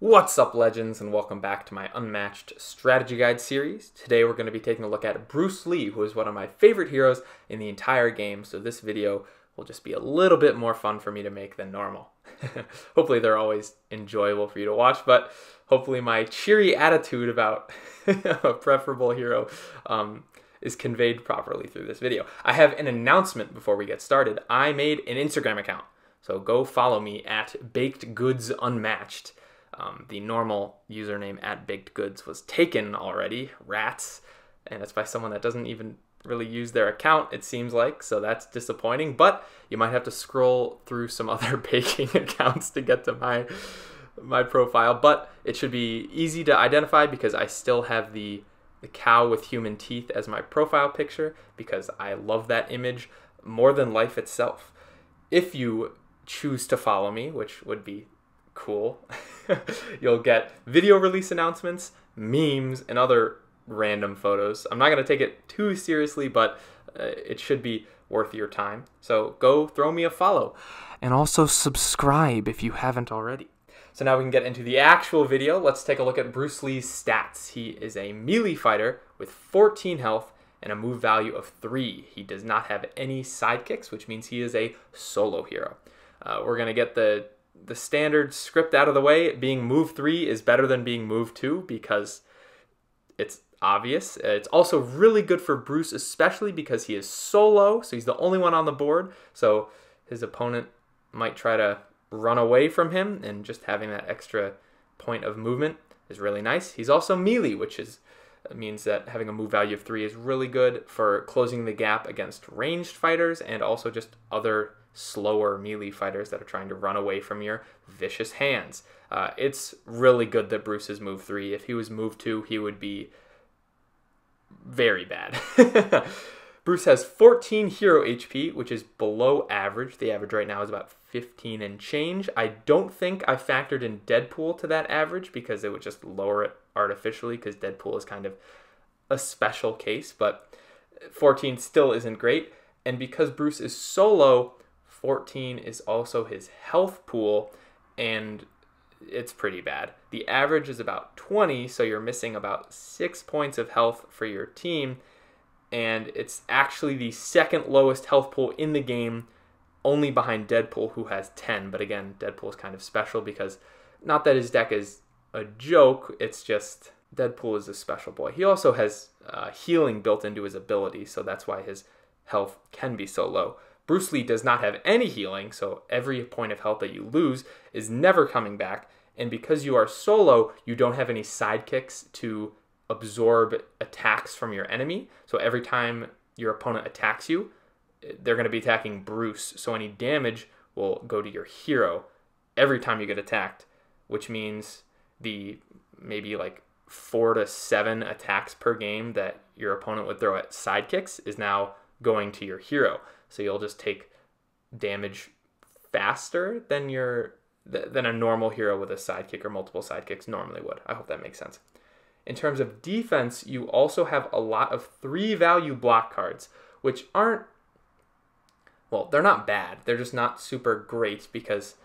What's up, legends, and welcome back to my Unmatched Strategy Guide series. Today we're going to be taking a look at Bruce Lee, who is one of my favorite heroes in the entire game, so this video will just be a little bit more fun for me to make than normal. Hopefully they're always enjoyable for you to watch, but hopefully my cheery attitude about a preferable hero is conveyed properly through this video. I have an announcement before we get started. I made an Instagram account, so go follow me at Baked Goods Unmatched. The normal username at Baked Goods was taken already, rats, and it's by someone that doesn't even really use their account, it seems like, so that's disappointing, but you might have to scroll through some other baking accounts to get to my profile, but it should be easy to identify because I still have the cow with human teeth as my profile picture because I love that image more than life itself. If you choose to follow me, which would be cool, you'll get video release announcements, memes, and other random photos. I'm not going to take it too seriously, but it should be worth your time. So go throw me a follow. And also subscribe if you haven't already. So now we can get into the actual video. Let's take a look at Bruce Lee's stats. He is a melee fighter with 14 health and a move value of 3. He does not have any sidekicks, which means he is a solo hero. We're going to get the standard script out of the way. Being move 3 is better than being move 2 because it's obvious. It's also really good for Bruce, especially because he is solo, so he's the only one on the board, so his opponent might try to run away from him, and just having that extra point of movement is really nice. He's also melee, which means that having a move value of 3 is really good for closing the gap against ranged fighters and also just other slower melee fighters that are trying to run away from your vicious hands. It's really good that Bruce is move 3. If he was move 2, he would be very bad. Bruce has 14 hero HP, which is below average. The average right now is about 15 and change. I don't think I factored in Deadpool to that average because it would just lower it artificially because Deadpool is kind of a special case, but 14 still isn't great. And because Bruce is solo, 14 is also his health pool, and it's pretty bad. The average is about 20, so you're missing about 6 points of health for your team, and it's actually the second lowest health pool in the game, only behind Deadpool, who has 10. But again, Deadpool is kind of special because, not that his deck is a joke, it's just Deadpool is a special boy. He also has healing built into his ability, so that's why his health can be so low. Bruce Lee does not have any healing, so every point of health that you lose is never coming back. And because you are solo, you don't have any sidekicks to absorb attacks from your enemy. So every time your opponent attacks you, they're going to be attacking Bruce. So any damage will go to your hero every time you get attacked, which means the maybe like 4 to 7 attacks per game that your opponent would throw at sidekicks is now going to your hero. So you'll just take damage faster than a normal hero with a sidekick or multiple sidekicks normally would. I hope that makes sense. In terms of defense, you also have a lot of 3-value block cards, which aren't, well, they're not bad. They're just not super great because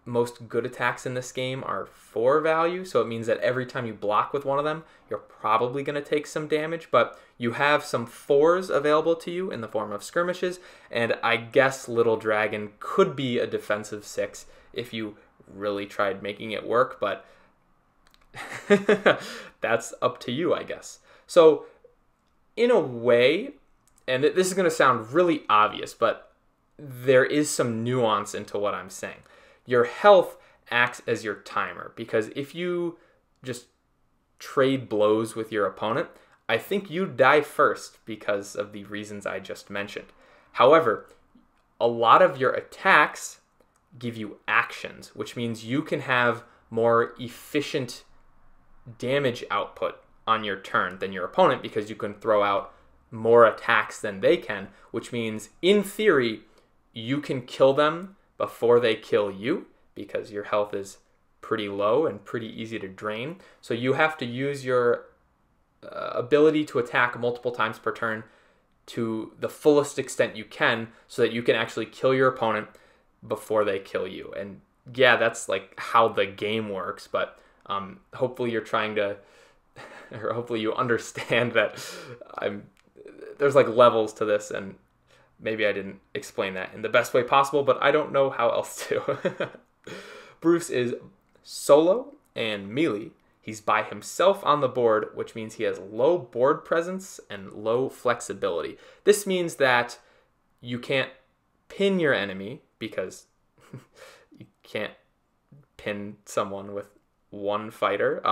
most good attacks in this game are 4-value, so it means that every time you block with one of them, you're probably going to take some damage, but you have some 4s available to you in the form of skirmishes, and I guess Little Dragon could be a defensive 6 if you really tried making it work, but that's up to you, I guess. So, in a way, and this is going to sound really obvious, but there is some nuance into what I'm saying. Your health acts as your timer, because if you just trade blows with your opponent, I think you die first because of the reasons I just mentioned. However, a lot of your attacks give you actions, which means you can have more efficient damage output on your turn than your opponent because you can throw out more attacks than they can, which means in theory you can kill them before they kill you because your health is pretty low and pretty easy to drain. So you have to use your ability to attack multiple times per turn to the fullest extent you can so that you can actually kill your opponent before they kill you. And yeah, that's like how the game works, but hopefully you're trying to, or hopefully you understand that there's like levels to this, and maybe I didn't explain that in the best way possible, but I don't know how else to. Bruce is solo and melee. He's by himself on the board, which means he has low board presence and low flexibility. This means that you can't pin your enemy because you can't pin someone with one fighter.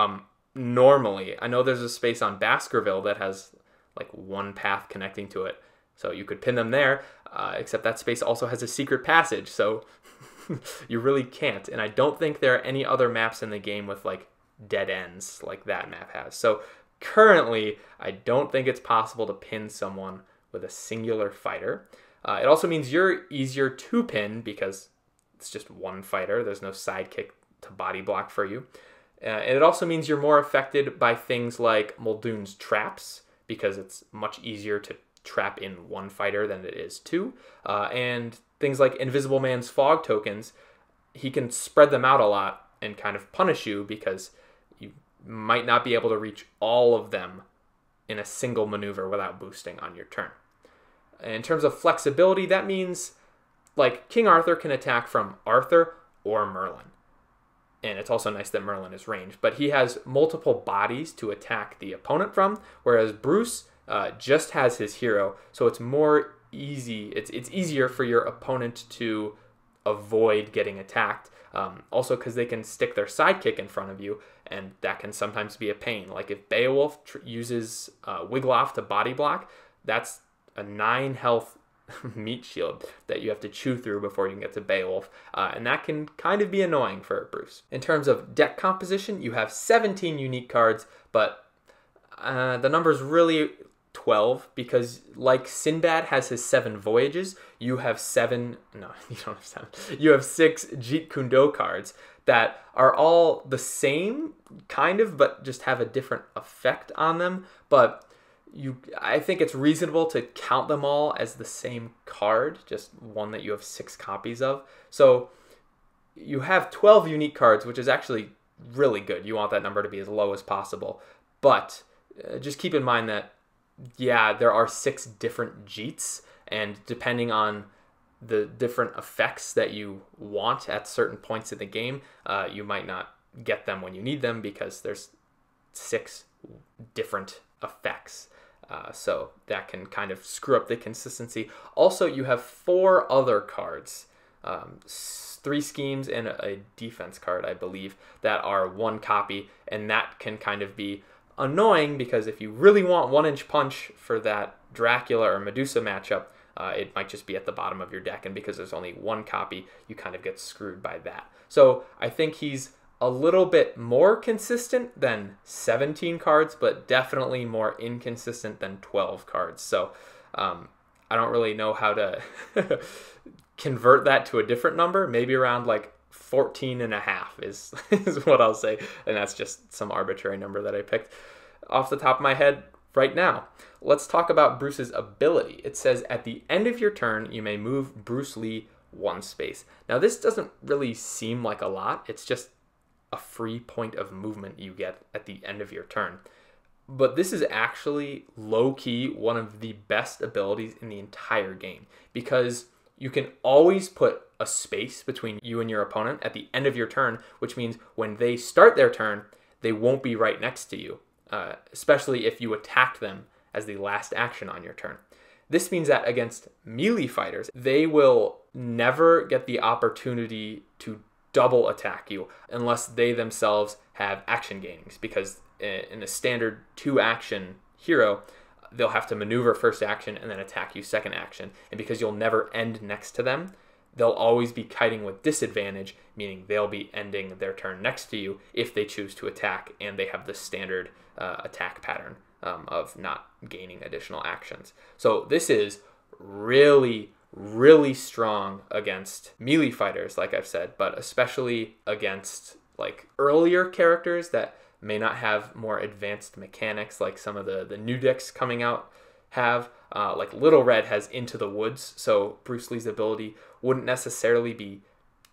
Normally, I know there's a space on Baskerville that has like one path connecting to it, so you could pin them there, except that space also has a secret passage, so you really can't. And I don't think there are any other maps in the game with like dead ends like that map has. So currently, I don't think it's possible to pin someone with a singular fighter. It also means you're easier to pin because it's just one fighter. There's no sidekick to body block for you. And it also means you're more affected by things like Muldoon's traps because it's much easier to trap in one fighter than it is two. And things like Invisible Man's fog tokens, he can spread them out a lot and kind of punish you because you might not be able to reach all of them in a single maneuver without boosting on your turn. In terms of flexibility, that means like King Arthur can attack from Arthur or Merlin. And it's also nice that Merlin is ranged, but he has multiple bodies to attack the opponent from, whereas Bruce just has his hero, so it's more easy. It's easier for your opponent to avoid getting attacked. Also because they can stick their sidekick in front of you, and that can sometimes be a pain. Like if Beowulf uses Wiglaf to body block, that's a 9 health meat shield that you have to chew through before you can get to Beowulf, and that can kind of be annoying for Bruce. In terms of deck composition, you have 17 unique cards, but the number's really 12 because like Sinbad has his 7 voyages, you have 7, no, you don't have 7, you have 6 Jeet Kune Do cards that are all the same, kind of, but just have a different effect on them, but I think it's reasonable to count them all as the same card, just one that you have 6 copies of. So you have 12 unique cards, which is actually really good. You want that number to be as low as possible. But just keep in mind that, yeah, there are 6 different Jeets, and depending on the different effects that you want at certain points in the game, you might not get them when you need them because there's 6 different effects. So that can kind of screw up the consistency. Also, you have 4 other cards, 3 schemes and a defense card, I believe, that are 1 copy, and that can kind of be annoying because if you really want 1-inch punch for that Dracula or Medusa matchup, it might just be at the bottom of your deck, and because there's only 1 copy, you kind of get screwed by that. So I think he's a little bit more consistent than 17 cards, but definitely more inconsistent than 12 cards. So I don't really know how to convert that to a different number. Maybe around like 14 and a half is what I'll say. And that's just some arbitrary number that I picked off the top of my head right now. Let's talk about Bruce's ability. It says at the end of your turn, you may move Bruce Lee 1 space. Now this doesn't really seem like a lot. It's just a free point of movement you get at the end of your turn. But this is actually low-key one of the best abilities in the entire game because you can always put a space between you and your opponent at the end of your turn, which means when they start their turn, they won't be right next to you, especially if you attack them as the last action on your turn. This means that against melee fighters, they will never get the opportunity to double attack you unless they themselves have action gainings, because in a standard 2-action hero, they'll have to maneuver first action and then attack you second action, and because you'll never end next to them, they'll always be kiting with disadvantage, meaning they'll be ending their turn next to you if they choose to attack, and they have the standard attack pattern of not gaining additional actions. So this is really strong against melee fighters, like I've said, but especially against like earlier characters that may not have more advanced mechanics like some of the new decks coming out have. Like Little Red has Into the Woods, so Bruce Lee's ability wouldn't necessarily be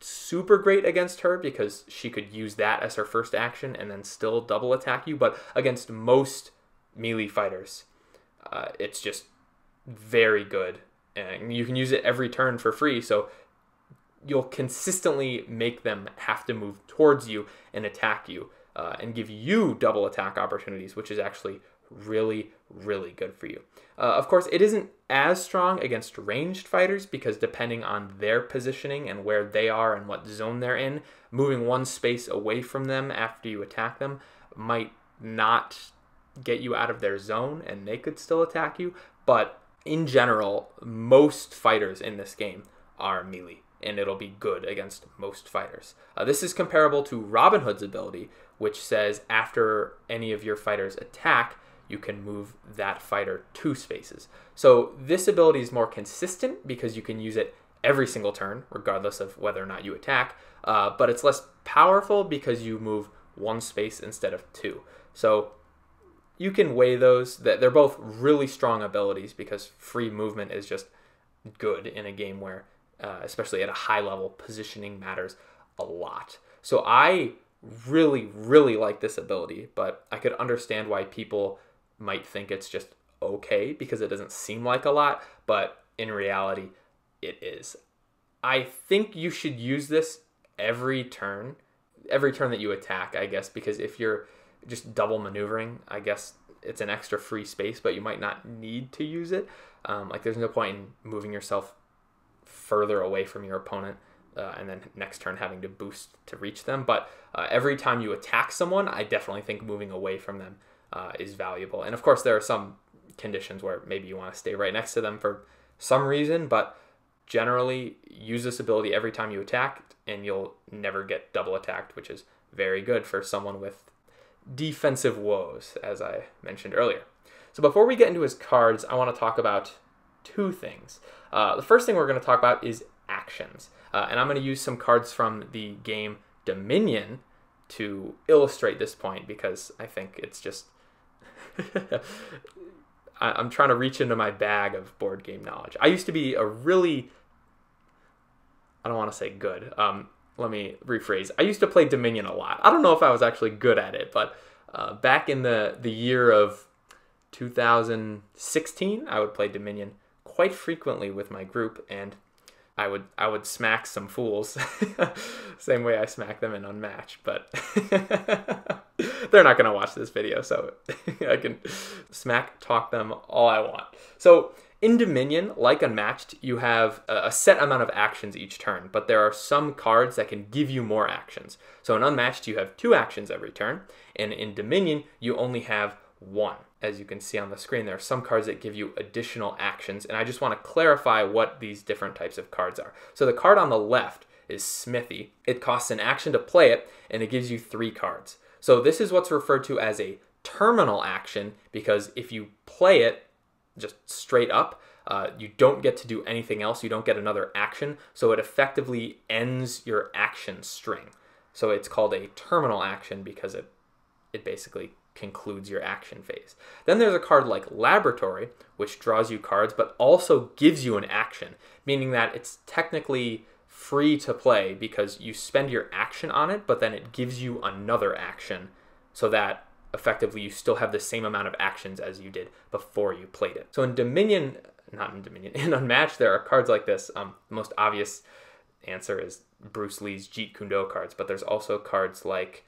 super great against her because she could use that as her first action and then still double attack you. But against most melee fighters, it's just very good. And you can use it every turn for free, so you'll consistently make them have to move towards you and attack you and give you double attack opportunities, which is actually really, really good for you. Of course, it isn't as strong against ranged fighters because depending on their positioning and where they are and what zone they're in, moving one space away from them after you attack them might not get you out of their zone and they could still attack you. But in general, most fighters in this game are melee, and it'll be good against most fighters. This is comparable to Robin Hood's ability, which says after any of your fighters attack, you can move that fighter 2 spaces. So this ability is more consistent because you can use it every single turn, regardless of whether or not you attack, but it's less powerful because you move 1 space instead of 2. So you can weigh those. They're both really strong abilities because free movement is just good in a game where, especially at a high level, positioning matters a lot. So I really, really like this ability, but I could understand why people might think it's just okay because it doesn't seem like a lot, but in reality, it is. I think you should use this every turn that you attack, I guess, because if you're just double maneuvering, I guess it's an extra free space, but you might not need to use it. Like there's no point in moving yourself further away from your opponent and then next turn having to boost to reach them. But every time you attack someone, I definitely think moving away from them is valuable. And of course, there are some conditions where maybe you want to stay right next to them for some reason, but generally use this ability every time you attack and you'll never get double attacked, which is very good for someone with defensive woes, as I mentioned earlier. So before we get into his cards, I want to talk about 2 things. The first thing we're going to talk about is actions. And I'm going to use some cards from the game Dominion to illustrate this point because I think it's just... I'm trying to reach into my bag of board game knowledge. I used to be a really... I don't want to say good. Let me rephrase. I used to play Dominion a lot. I don't know if I was actually good at it, but back in the year of 2016, I would play Dominion quite frequently with my group, and I would smack some fools, same way I smack them in Unmatched, but they're not going to watch this video, so I can smack talk them all I want. So in Dominion, like Unmatched, you have a set amount of actions each turn, but there are some cards that can give you more actions. So in Unmatched, you have 2 actions every turn, and in Dominion, you only have 1. As you can see on the screen, there are some cards that give you additional actions, and I just want to clarify what these different types of cards are. So the card on the left is Smithy. It costs an action to play it, and it gives you 3 cards. So this is what's referred to as a terminal action, because if you play it just straight up, you don't get to do anything else. You don't get another action, so it effectively ends your action string. So it's called a terminal action because it basically concludes your action phase. Then there's a card like Laboratory, which draws you cards, but also gives you an action, meaning that it's technically free to play because you spend your action on it, but then it gives you another action so that effectively you still have the same amount of actions as you did before you played it. So in Dominion, in Unmatched, there are cards like this. The most obvious answer is Bruce Lee's Jeet Kune Do cards, but there's also cards like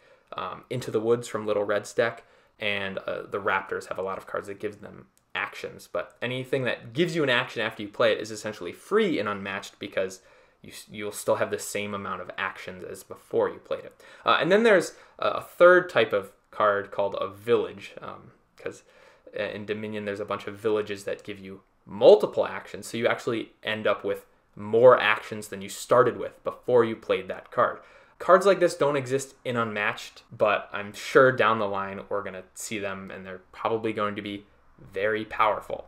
Into the Woods from Little Red's deck, and the Raptors have a lot of cards that give them actions, but anything that gives you an action after you play it is essentially free in Unmatched because you'll still have the same amount of actions as before you played it. And then there's a third type of card called a village, because in Dominion there's a bunch of villages that give you multiple actions, so you actually end up with more actions than you started with before you played that card. Cards like this don't exist in Unmatched, but I'm sure down the line we're going to see them, and they're probably going to be very powerful.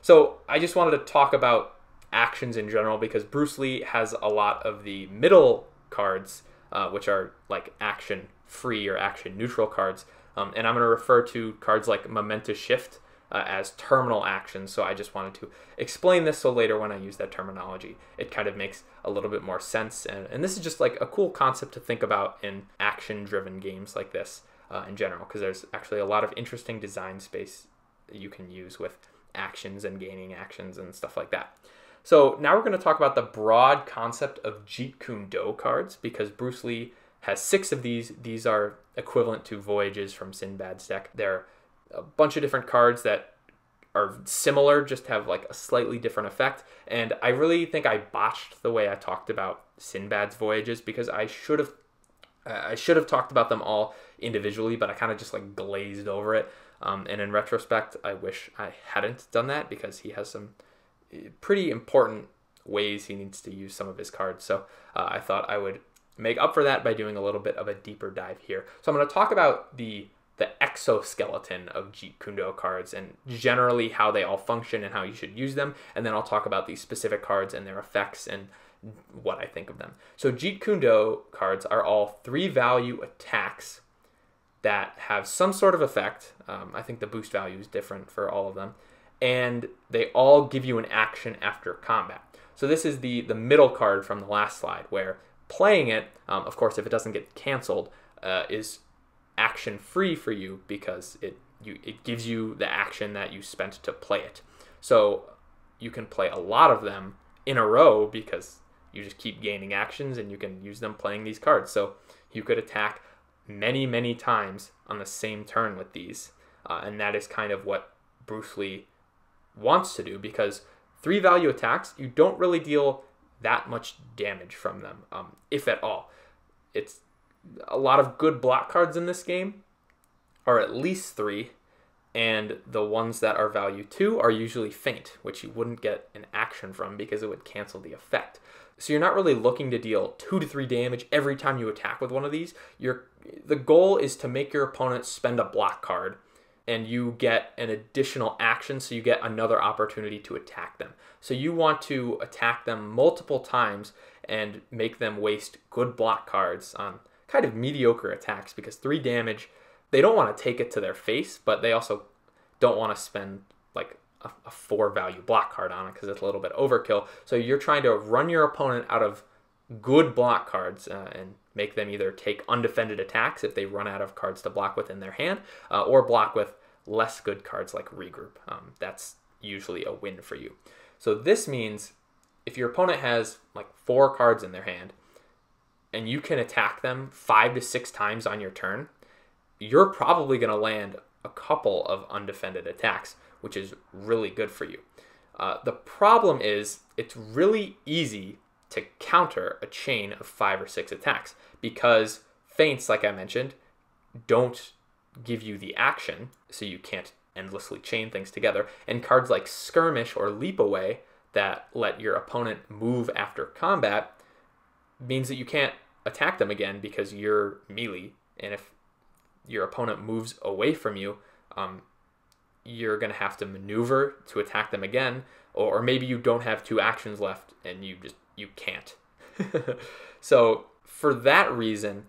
So I just wanted to talk about actions in general because Bruce Lee has a lot of the middle cards, which are like action free or action neutral cards, And I'm going to refer to cards like Momentous Shift as terminal actions. So I just wanted to explain this so later when I use that terminology, it kind of makes a little bit more sense. And this is just like a cool concept to think about in action-driven games like this in general, because there's actually a lot of interesting design space that you can use with actions and gaining actions and stuff like that. So now we're going to talk about the broad concept of Jeet Kune Do cards, because Bruce Lee has 6 of these. These are equivalent to Voyages from Sinbad's deck. They're a bunch of different cards that are similar, just have like a slightly different effect. And I really think I botched the way I talked about Sinbad's Voyages, because I should have talked about them all individually, but I kind of just like glazed over it. And in retrospect, I wish I hadn't done that, because he has some pretty important ways he needs to use some of his cards. So I thought I would make up for that by doing a little bit of a deeper dive here. So I'm going to talk about the exoskeleton of Jeet Kune Do cards and generally how they all function and how you should use them. And then I'll talk about these specific cards and their effects and what I think of them. So Jeet Kune Do cards are all 3-value attacks that have some sort of effect. I think the boost value is different for all of them. And they all give you an action after combat. So this is the middle card from the last slide, where playing it, of course, if it doesn't get canceled, is action free for you, because it gives you the action that you spent to play it. So you can play a lot of them in a row, because you just keep gaining actions and you can use them playing these cards. So you could attack many, many times on the same turn with these. And that is kind of what Bruce Lee wants to do, because 3-value attacks, you don't really deal that much damage from them, if at all. It's a lot of good block cards in this game are at least 3, and the ones that are value 2 are usually feint, which you wouldn't get an action from because it would cancel the effect. So you're not really looking to deal 2 to 3 damage every time you attack with one of these. The goal is to make your opponent spend a block card, and you get an additional action, so you get another opportunity to attack them. So you want to attack them multiple times and make them waste good block cards on kind of mediocre attacks, because 3 damage, they don't want to take it to their face, but they also don't want to spend like a 4-value block card on it, because it's a little bit overkill. So you're trying to run your opponent out of good block cards and make them either take undefended attacks if they run out of cards to block with in their hand, or block with less good cards like regroup. That's usually a win for you. So this means if your opponent has like 4 cards in their hand and you can attack them 5 to 6 times on your turn, you're probably going to land a couple of undefended attacks, which is really good for you. The problem is it's really easy to counter a chain of 5 or 6 attacks, because feints, like I mentioned, don't give you the action, so you can't endlessly chain things together. And cards like Skirmish or Leap Away that let your opponent move after combat means that you can't attack them again because you're melee. And if your opponent moves away from you, you're going to have to maneuver to attack them again, or maybe you don't have 2 actions left and you can't. So for that reason,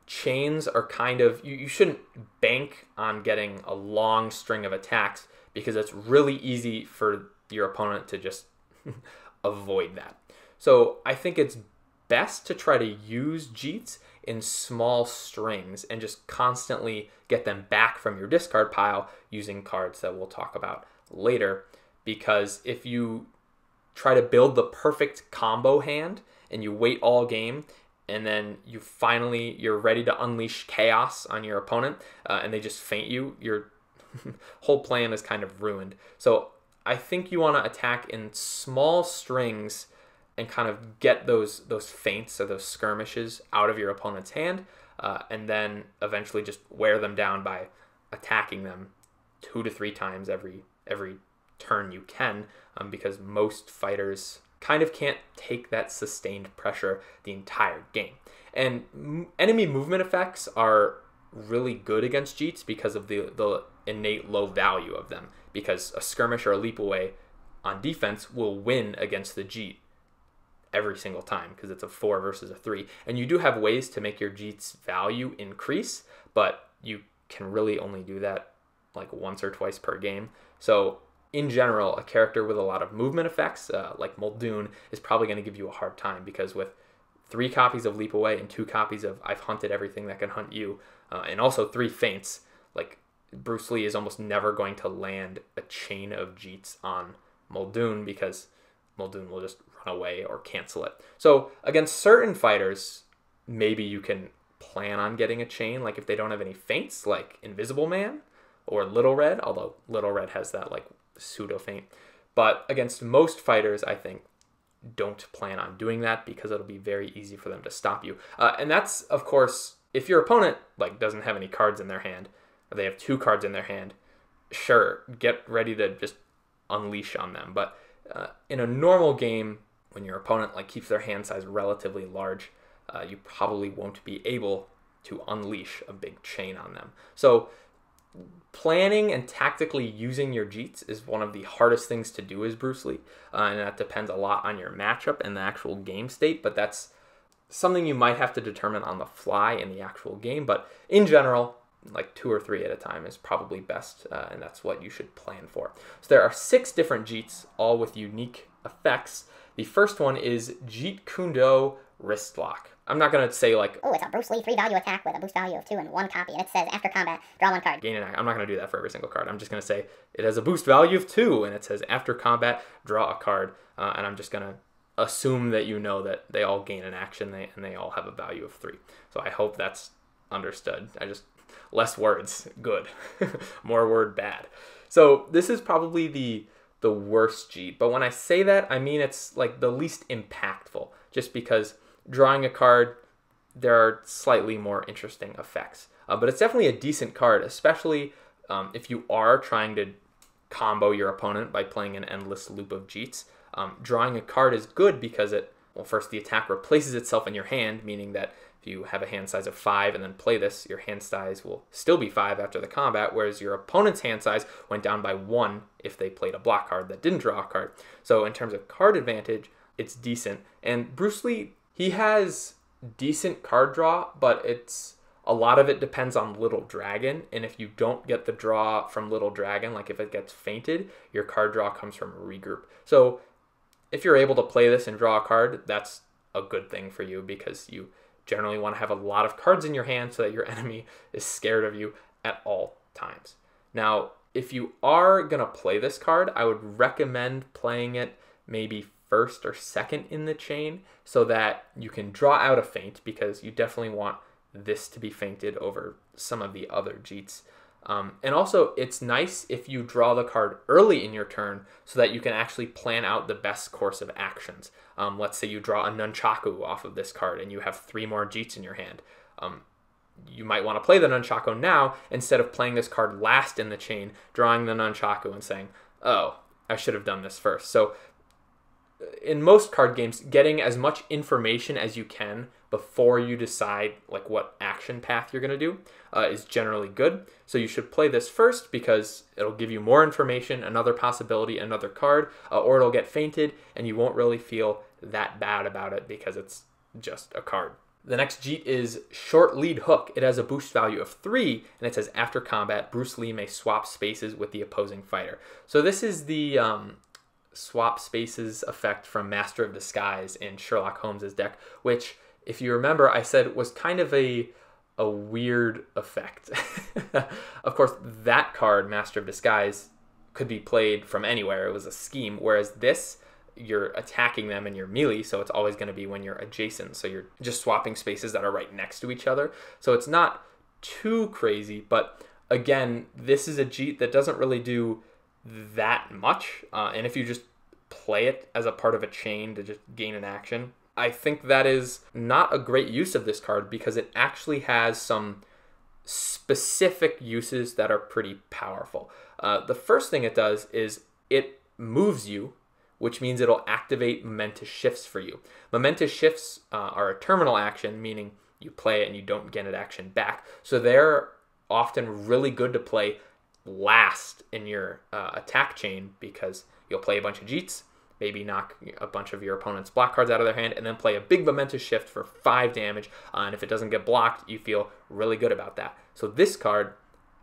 chains are kind of, you shouldn't bank on getting a long string of attacks, because it's really easy for your opponent to just avoid that. So I think it's best to try to use Jeets in small strings and just constantly get them back from your discard pile using cards that we'll talk about later. Because if you try to build the perfect combo hand and you wait all game, and then you're ready to unleash chaos on your opponent, and they just feint you, your whole plan is kind of ruined. So I think you want to attack in small strings and kind of get those feints or those skirmishes out of your opponent's hand, and then eventually just wear them down by attacking them 2 to 3 times every turn you can, because most fighters kind of can't take that sustained pressure the entire game. And enemy movement effects are really good against Jeets because of the innate low value of them, because a skirmish or a leap away on defense will win against the Jeet every single time, because it's a 4 versus a 3. And you do have ways to make your Jeet's value increase, but you can really only do that like once or twice per game. So in general, a character with a lot of movement effects, like Muldoon, is probably going to give you a hard time, because with 3 copies of Leap Away and 2 copies of I've hunted everything that can hunt you, and also 3 feints, like Bruce Lee is almost never going to land a chain of Jeets on Muldoon, because Muldoon will just run away or cancel it. So against certain fighters, maybe you can plan on getting a chain, like if they don't have any feints, like Invisible Man or Little Red, although Little Red has that like pseudo feint. But against most fighters, I think, don't plan on doing that, because it'll be very easy for them to stop you. And that's, of course, if your opponent like doesn't have any cards in their hand, or they have 2 cards in their hand, sure, get ready to just unleash on them. But in a normal game, when your opponent like keeps their hand size relatively large, you probably won't be able to unleash a big chain on them. So planning and tactically using your Jeets is one of the hardest things to do as Bruce Lee, and that depends a lot on your matchup and the actual game state, but that's something you might have to determine on the fly in the actual game. But in general, like 2 or 3 at a time is probably best, and that's what you should plan for. So there are 6 different Jeets, all with unique effects. The first one is Jeet Kune Do Wrist Lock. I'm not going to say like, oh, it's a Bruce Lee 3-value attack with a boost value of 2 and 1 copy, and it says after combat, draw 1 card. Gain an act. I'm not going to do that for every single card. I'm just going to say it has a boost value of 2, and it says after combat, draw a card, and I'm just going to assume that you know that they all gain an action, and they all have a value of 3. So I hope that's understood. Less words, good. More word, bad. So this is probably the worst Jeet, but when I say that, I mean it's like the least impactful, just because drawing a card, there are slightly more interesting effects. But it's definitely a decent card, especially if you are trying to combo your opponent by playing an endless loop of Jeets. Drawing a card is good because well, first the attack replaces itself in your hand, meaning that if you have a hand size of 5 and then play this, your hand size will still be 5 after the combat, whereas your opponent's hand size went down by 1 if they played a block card that didn't draw a card. So in terms of card advantage, it's decent. And Bruce Lee, he has decent card draw, but a lot of it depends on Little Dragon, and if you don't get the draw from Little Dragon, like if it gets fainted, your card draw comes from a regroup. So if you're able to play this and draw a card, that's a good thing for you, because you generally want to have a lot of cards in your hand so that your enemy is scared of you at all times. Now, if you are going to play this card, I would recommend playing it maybe first or second in the chain, so that you can draw out a feint, because you definitely want this to be feinted over some of the other Jeets. And also, it's nice if you draw the card early in your turn, so that you can actually plan out the best course of actions. Let's say you draw a Nunchaku off of this card and you have 3 more Jeets in your hand. You might want to play the Nunchaku now instead of playing this card last in the chain, drawing the Nunchaku and saying, oh, I should have done this first. So in most card games, getting as much information as you can before you decide like what action path you're going to do is generally good. So you should play this first, because it'll give you more information, another possibility, another card, or it'll get fainted and you won't really feel that bad about it because it's just a card. The next Jeet is Short Lead Hook. It has a boost value of 3, and it says after combat, Bruce Lee may swap spaces with the opposing fighter. So this is the swap spaces effect from Master of Disguise in Sherlock Holmes' deck, which, if you remember, I said was kind of a weird effect. Of course, that card, Master of Disguise, could be played from anywhere. It was a scheme, whereas this, you're attacking them and you're melee, so it's always going to be when you're adjacent. So you're just swapping spaces that are right next to each other. So it's not too crazy, but again, this is a Jeet that doesn't really do that much, and if you just play it as a part of a chain to just gain an action, I think that is not a great use of this card, because it actually has some specific uses that are pretty powerful. The first thing it does is it moves you, which means it'll activate momentous shifts for you. Momentous shifts are a terminal action, meaning you play it and you don't get an action back, so they're often really good to play last in your attack chain, because you'll play a bunch of Jeets, maybe knock a bunch of your opponent's block cards out of their hand, and then play a big momentous shift for 5 damage, and if it doesn't get blocked, you feel really good about that. So this card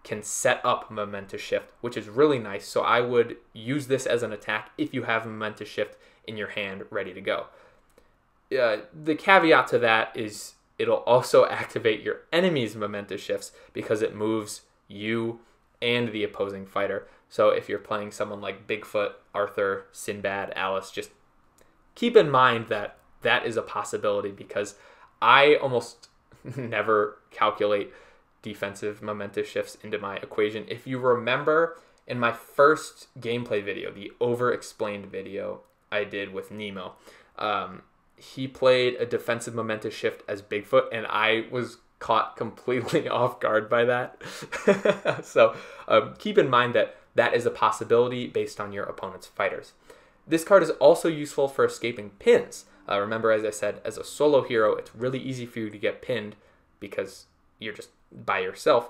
can set up momentous shift, which is really nice. So I would use this as an attack if you have momentous shift in your hand ready to go. The caveat to that is it'll also activate your enemy's momentous shifts because it moves you and the opposing fighter. So if you're playing someone like Bigfoot, Arthur, Sinbad, Alice, just keep in mind that that is a possibility, because I almost never calculate defensive momentous shifts into my equation. If you remember in my first gameplay video, the over-explained video I did with Nemo, he played a defensive momentous shift as Bigfoot, and I was caught completely off guard by that. So keep in mind that that is a possibility based on your opponent's fighters. This card is also useful for escaping pins. Remember, as I said, as a solo hero, it's really easy for you to get pinned because you're just by yourself.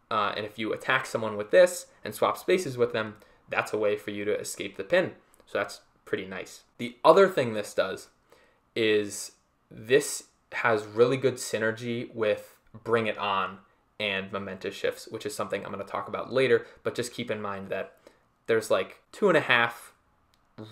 And if you attack someone with this and swap spaces with them, that's a way for you to escape the pin. So that's pretty nice. The other thing this does is this has really good synergy with Bring It On and momentous shifts, which is something I'm going to talk about later. But just keep in mind that there's like 2.5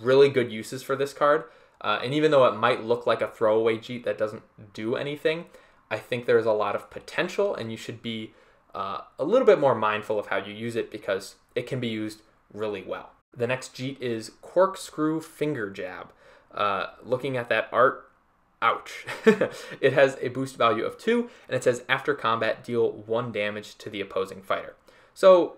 really good uses for this card. And even though it might look like a throwaway Jeet that doesn't do anything, I think there's a lot of potential, and you should be a little bit more mindful of how you use it because it can be used really well. The next Jeet is Corkscrew Finger Jab. Looking at that art, ouch. It has a boost value of 2, and it says after combat, deal 1 damage to the opposing fighter. So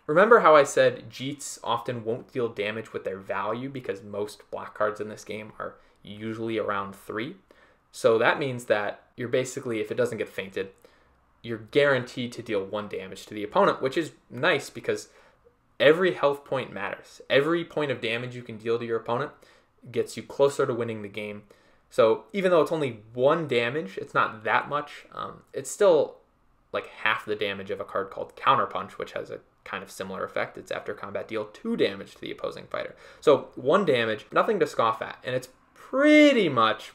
remember how I said Jeets often won't deal damage with their value because most block cards in this game are usually around 3. So that means that you're basically, if it doesn't get feinted, you're guaranteed to deal 1 damage to the opponent, which is nice because every health point matters. Every point of damage you can deal to your opponent gets you closer to winning the game. So even though it's only 1 damage, it's not that much. It's still like half the damage of a card called Counterpunch, which has a kind of similar effect. It's after combat, deal 2 damage to the opposing fighter. So 1 damage, nothing to scoff at. And it's pretty much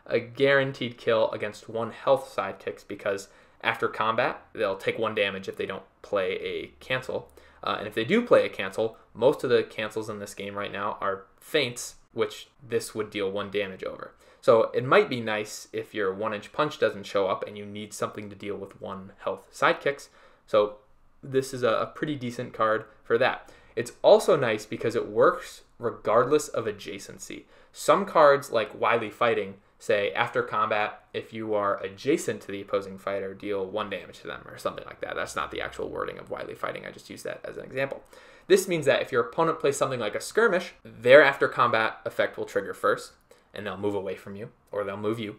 a guaranteed kill against 1 health sidekicks because after combat, they'll take 1 damage if they don't play a cancel. And if they do play a cancel, most of the cancels in this game right now are feints, which this would deal 1 damage over. So it might be nice if your 1-inch punch doesn't show up and you need something to deal with 1 health sidekicks. So this is a pretty decent card for that. It's also nice because it works regardless of adjacency. Some cards like Wily Fighting say after combat, if you are adjacent to the opposing fighter, deal 1 damage to them or something like that. That's not the actual wording of Wily Fighting. I just used that as an example. This means that if your opponent plays something like a skirmish, their after combat effect will trigger first and they'll move away from you or they'll move you.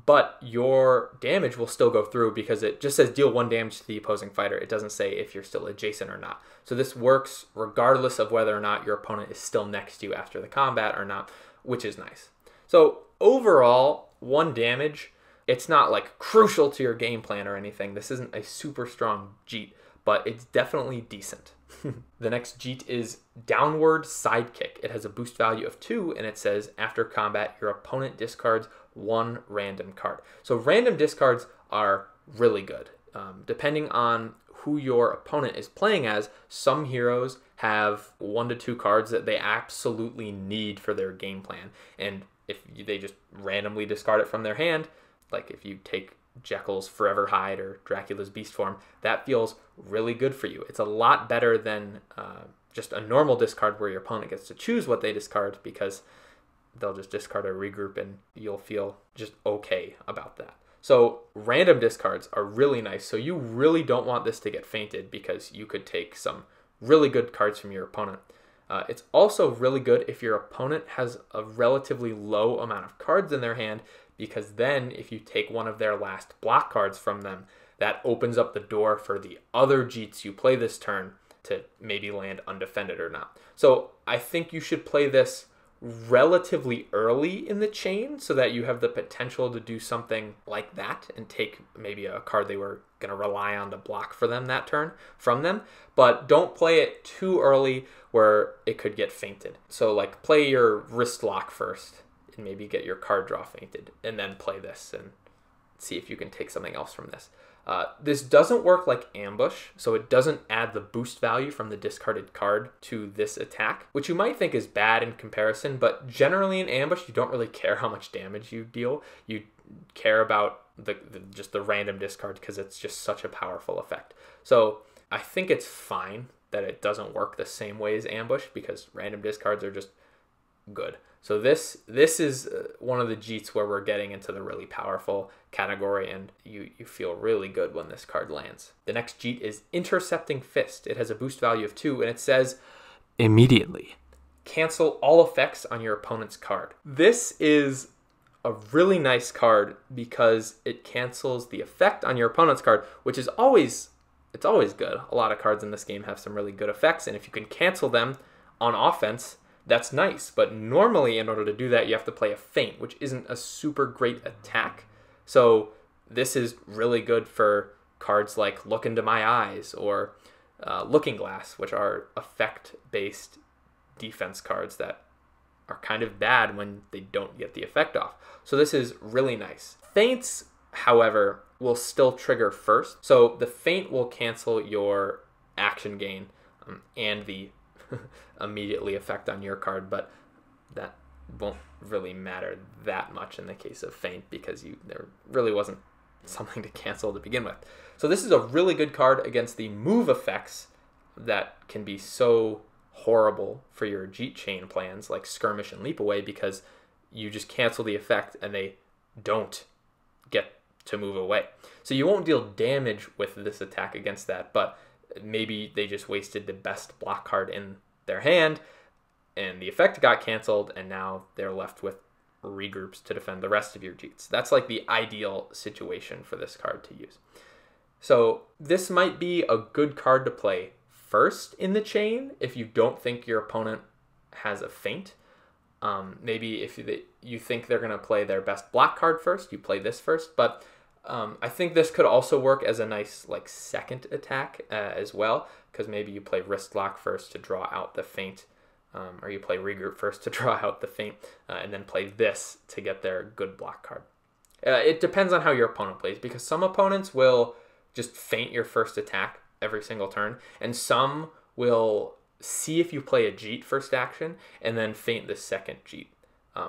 But your damage will still go through because it just says deal 1 damage to the opposing fighter. It doesn't say if you're still adjacent or not. So this works regardless of whether or not your opponent is still next to you after the combat or not, which is nice. So overall, 1 damage, it's not like crucial to your game plan or anything. This isn't a super strong Jeet, but it's definitely decent. The next Jeet is Downward Sidekick. It has a boost value of 2, and it says after combat, your opponent discards 1 random card. So random discards are really good. Depending on who your opponent is playing as, some heroes have 1 to 2 cards that they absolutely need for their game plan. And if they just randomly discard it from their hand, like if you take Jekyll's Forever Hide or Dracula's Beast Form, that feels really good for you. It's a lot better than just a normal discard where your opponent gets to choose what they discard because they'll just discard a regroup and you'll feel just okay about that. So random discards are really nice. So you really don't want this to get feinted because you could take some really good cards from your opponent. It's also really good if your opponent has a relatively low amount of cards in their hand, because then if you take one of their last block cards from them, that opens up the door for the other Jeets you play this turn to maybe land undefended or not. So I think you should play this relatively early in the chain so that you have the potential to do something like that and take maybe a card they were going to rely on to block for them that turn from them. But don't play it too early where it could get feinted. So like play your wrist lock first and maybe get your card draw feinted and then play this and see if you can take something else from this. This doesn't work like ambush, so it doesn't add the boost value from the discarded card to this attack, which you might think is bad in comparison, but generally in ambush, you don't really care how much damage you deal. You care about just the random discard because it's just such a powerful effect. So I think it's fine that it doesn't work the same way as ambush because random discards are just good. So this is one of the Jeets where we're getting into the really powerful category, and you feel really good when this card lands. The next Jeet is Intercepting Fist. It has a boost value of 2, and it says, immediately cancel all effects on your opponent's card. This is a really nice card because it cancels the effect on your opponent's card, which is always good. A lot of cards in this game have some really good effects, and if you can cancel them on offense, that's nice. But normally, in order to do that, you have to play a feint, which isn't a super great attack. So this is really good for cards like Look Into My Eyes or Looking Glass, which are effect-based defense cards that are kind of bad when they don't get the effect off. So this is really nice. Feints, however, will still trigger first. So the feint will cancel your action gain and the immediately effect on your card, but that won't really matter that much in the case of feint because there really wasn't something to cancel to begin with. So this is a really good card against the move effects that can be so horrible for your Jeet chain plans like Skirmish and Leap Away because you just cancel the effect and they don't get to move away. So you won't deal damage with this attack against that, but maybe they just wasted the best block card in their hand and the effect got canceled and now they're left with regroups to defend the rest of your Jeets. That's like the ideal situation for this card to use. So this might be a good card to play first in the chain if you don't think your opponent has a feint. Maybe if you think they're going to play their best block card first, you play this first. But I think this could also work as a nice like second attack as well, because maybe you play wrist lock first to draw out the feint, or you play regroup first to draw out the feint, and then play this to get their good block card. It depends on how your opponent plays, because some opponents will just feint your first attack every single turn, and some will see if you play a Jeet first action and then feint the second Jeet,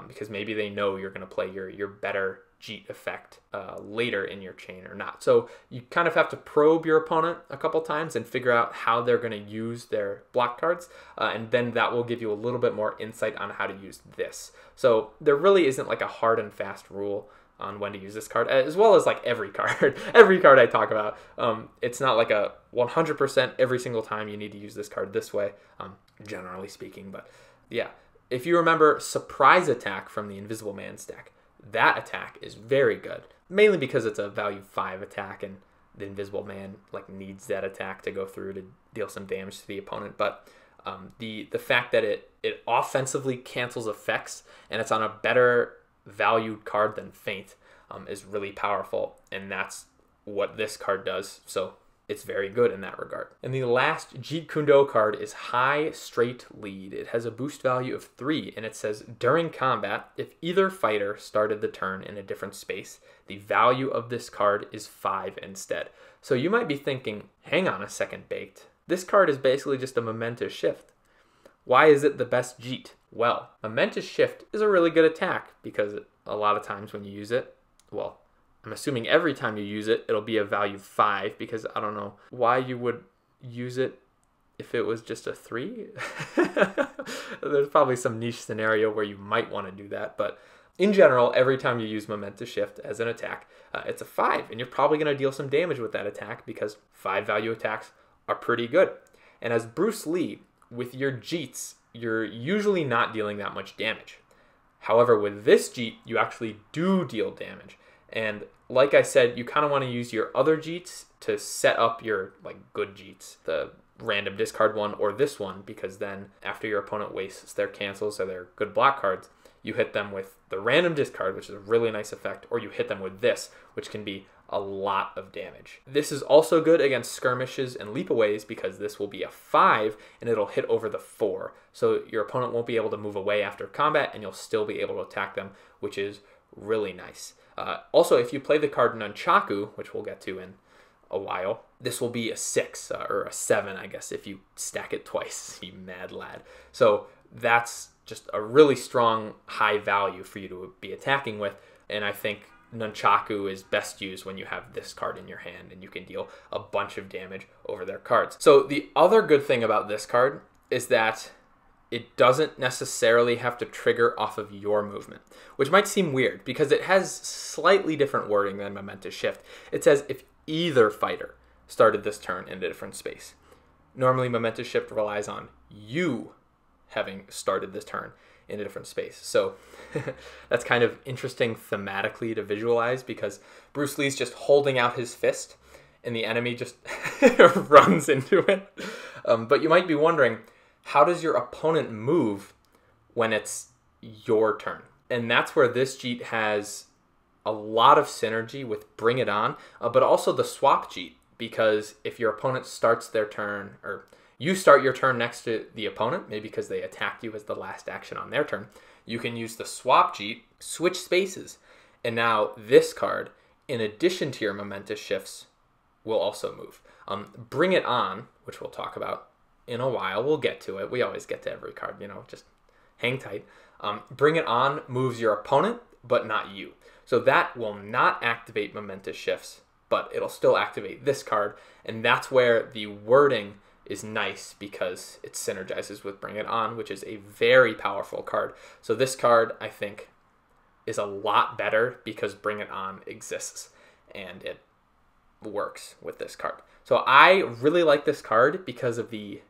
because maybe they know you're going to play your better Jeet effect later in your chain or not. So you kind of have to probe your opponent a couple times and figure out how they're going to use their block cards, and then that will give you a little bit more insight on how to use this. So there really isn't like a hard and fast rule on when to use this card, as well as like every card. Every card I talk about, it's not like a 100% every single time you need to use this card this way, generally speaking. But yeah, if you remember Surprise Attack from the Invisible Man stack, that attack is very good, mainly because it's a value 5 attack and the Invisible Man like needs that attack to go through to deal some damage to the opponent. But the fact that it offensively cancels effects and it's on a better valued card than feint is really powerful, and that's what this card does. So it's very good in that regard. And the last Jeet Kune Do card is High Straight Lead. It has a boost value of 3, and it says, during combat, if either fighter started the turn in a different space, the value of this card is 5 instead. So you might be thinking, hang on a second, Baked. This card is basically just a momentous shift. Why is it the best Jeet? Well, momentous shift is a really good attack because a lot of times when you use it, well, I'm assuming every time you use it, it'll be a value 5, because I don't know why you would use it if it was just a 3. There's probably some niche scenario where you might want to do that, but in general, every time you use momentous shift as an attack, it's a 5, and you're probably going to deal some damage with that attack because 5 value attacks are pretty good. And as Bruce Lee, with your Jeets, you're usually not dealing that much damage. However, with this Jeet, you actually do deal damage. And like I said, you kind of want to use your other Jeets to set up your like good Jeets, the random discard one or this one, because then after your opponent wastes their cancels or their good block cards, you hit them with the random discard, which is a really nice effect, or you hit them with this, which can be a lot of damage. This is also good against skirmishes and leapaways because this will be a 5 and it'll hit over the 4. So your opponent won't be able to move away after combat and you'll still be able to attack them, which is really nice. Also, if you play the card Nunchaku, which we'll get to in a while. This will be a 6 or a 7, I guess, if you stack it twice, you mad lad. So that's just a really strong high value for you to be attacking with, and I think Nunchaku is best used when you have this card in your hand and you can deal a bunch of damage over their cards. So the other good thing about this card is that it doesn't necessarily have to trigger off of your movement, which might seem weird because it has slightly different wording than Momentous Shift. It says if either fighter started this turn in a different space. Normally Momentous Shift relies on you having started this turn in a different space. So that's kind of interesting thematically to visualize because Bruce Lee's just holding out his fist and the enemy just runs into it. But you might be wondering, how does your opponent move when it's your turn? And that's where this Jeet has a lot of synergy with Bring It On, but also the swap Jeet, because if your opponent starts their turn, or you start your turn next to the opponent, maybe because they attacked you as the last action on their turn, you can use the swap Jeet, switch spaces, and now this card, in addition to your momentous shifts, will also move. Bring It On, which we'll talk about in a while, we'll get to it. We always get to every card, you know, just hang tight. Bring It On moves your opponent, but not you. So that will not activate momentous shifts, but it'll still activate this card, and that's where the wording is nice because it synergizes with Bring It On, which is a very powerful card. So this card, I think, is a lot better because Bring It On exists, and it works with this card. So I really like this card because of the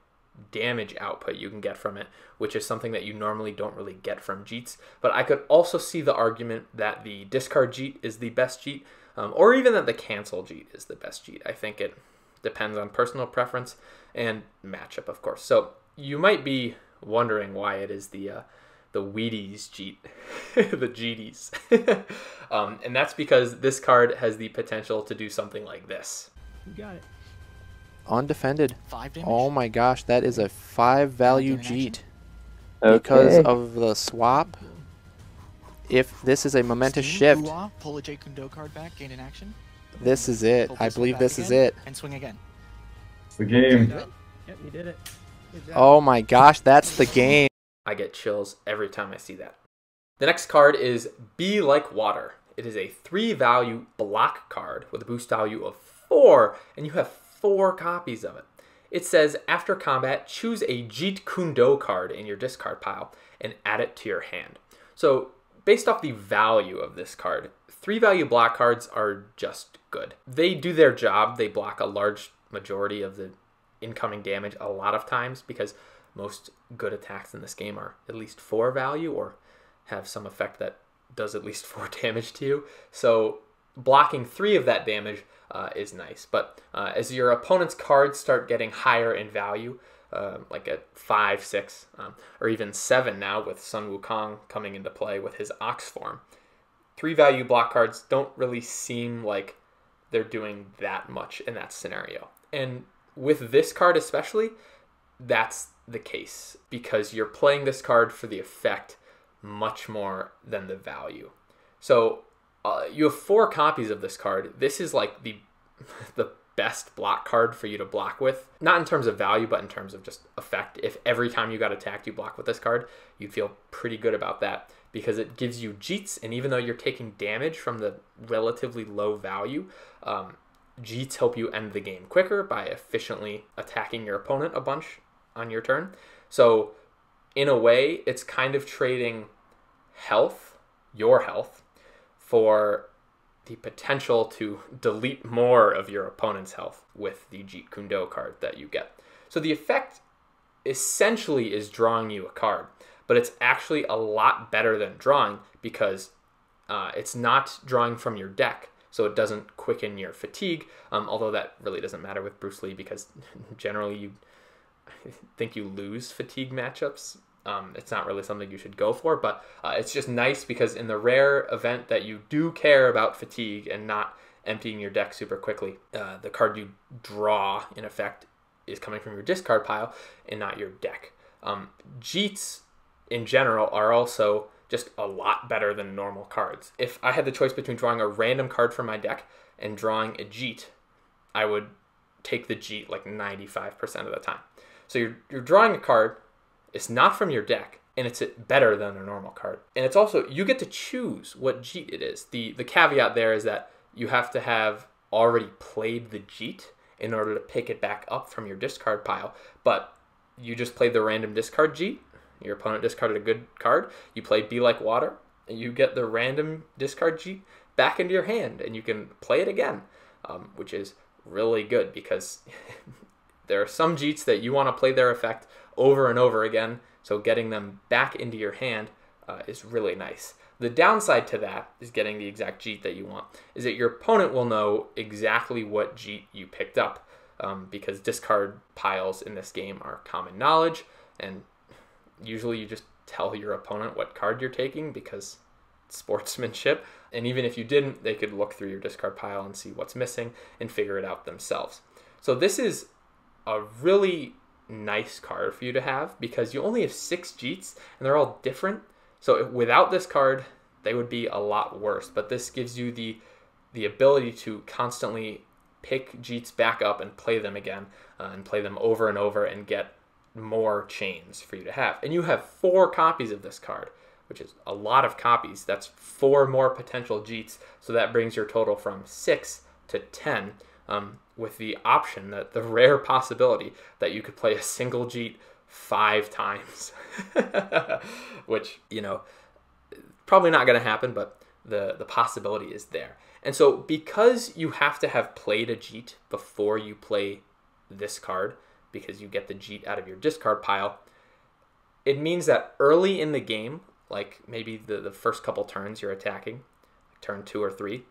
damage output you can get from it, which is something that you normally don't really get from Jeets. But I could also see the argument that the discard Jeet is the best Jeet, or even that the cancel Jeet is the best Jeet. I think it depends on personal preference and matchup, of course. So you might be wondering why it is the Wheaties Jeet, the Jeeties. And that's because this card has the potential to do something like this. You got it. Undefended. 5 damage. Oh my gosh, that is a 5 value Jeet. Okay. Because of the swap. If this is a momentous shift, Pull a Jeet Kune Do card back, gain an action. this is it. I believe this is it. And swing again. It's the game. Yep, you did it. Good job. Oh my gosh, that's the game. I get chills every time I see that. The next card is Be Like Water. It is a 3 value block card with a boost value of 4, and you have 4 copies of it. It says, after combat, choose a Jeet Kune Do card in your discard pile and add it to your hand. So, based off the value of this card, 3 value block cards are just good. They do their job. They block a large majority of the incoming damage a lot of times because most good attacks in this game are at least 4 value or have some effect that does at least 4 damage to you. So blocking 3 of that damage is nice. But as your opponent's cards start getting higher in value, like at 5, 6, or even 7 now with Sun Wukong coming into play with his Ox form, 3 value block cards don't really seem like they're doing that much in that scenario. And with this card especially, that's the case because you're playing this card for the effect much more than the value. So you have 4 copies of this card. This is like the best block card for you to block with. Not in terms of value, but in terms of just effect. If every time you got attacked you block with this card, you'd feel pretty good about that because it gives you Jeets, and even though you're taking damage from the relatively low value, Jeets help you end the game quicker by efficiently attacking your opponent a bunch on your turn. So in a way, it's kind of trading health, your health, for the potential to delete more of your opponent's health with the Jeet Kune Do card that you get. So the effect essentially is drawing you a card, but it's actually a lot better than drawing because it's not drawing from your deck, so it doesn't quicken your fatigue, although that really doesn't matter with Bruce Lee because generally I think you lose fatigue matchups. It's not really something you should go for, but it's just nice because in the rare event that you do care about fatigue and not emptying your deck super quickly, the card you draw, in effect, is coming from your discard pile and not your deck. Jeets, in general, are also just a lot better than normal cards. If I had the choice between drawing a random card from my deck and drawing a Jeet, I would take the Jeet like 95% of the time. So you're drawing a card. It's not from your deck, and it's better than a normal card. And it's also, you get to choose what Jeet it is. The caveat there is that you have to have already played the Jeet in order to pick it back up from your discard pile. But you just played the random discard Jeet. Your opponent discarded a good card. You played Be Like Water, and you get the random discard Jeet back into your hand, and you can play it again, which is really good because there are some Jeets that you want to play their effect over and over again, so getting them back into your hand is really nice. The downside to that is getting the exact Jeet that you want, is that your opponent will know exactly what Jeet you picked up, because discard piles in this game are common knowledge, and usually you just tell your opponent what card you're taking because it's sportsmanship. And even if you didn't, they could look through your discard pile and see what's missing and figure it out themselves. So this is a really nice card for you to have because you only have 6 Jeets and they're all different. So without this card, they would be a lot worse. But this gives you the ability to constantly pick Jeets back up and play them again, and play them over and over and get more chains for you to have. And you have 4 copies of this card, which is a lot of copies. That's 4 more potential Jeets. So that brings your total from 6 to 10, with the option, that the rare possibility that you could play a single Jeet 5 times, which, you know, probably not going to happen, but the possibility is there. And so because you have to have played a Jeet before you play this card, because you get the Jeet out of your discard pile, it means that early in the game, like maybe the first couple turns you're attacking, turn 2 or 3,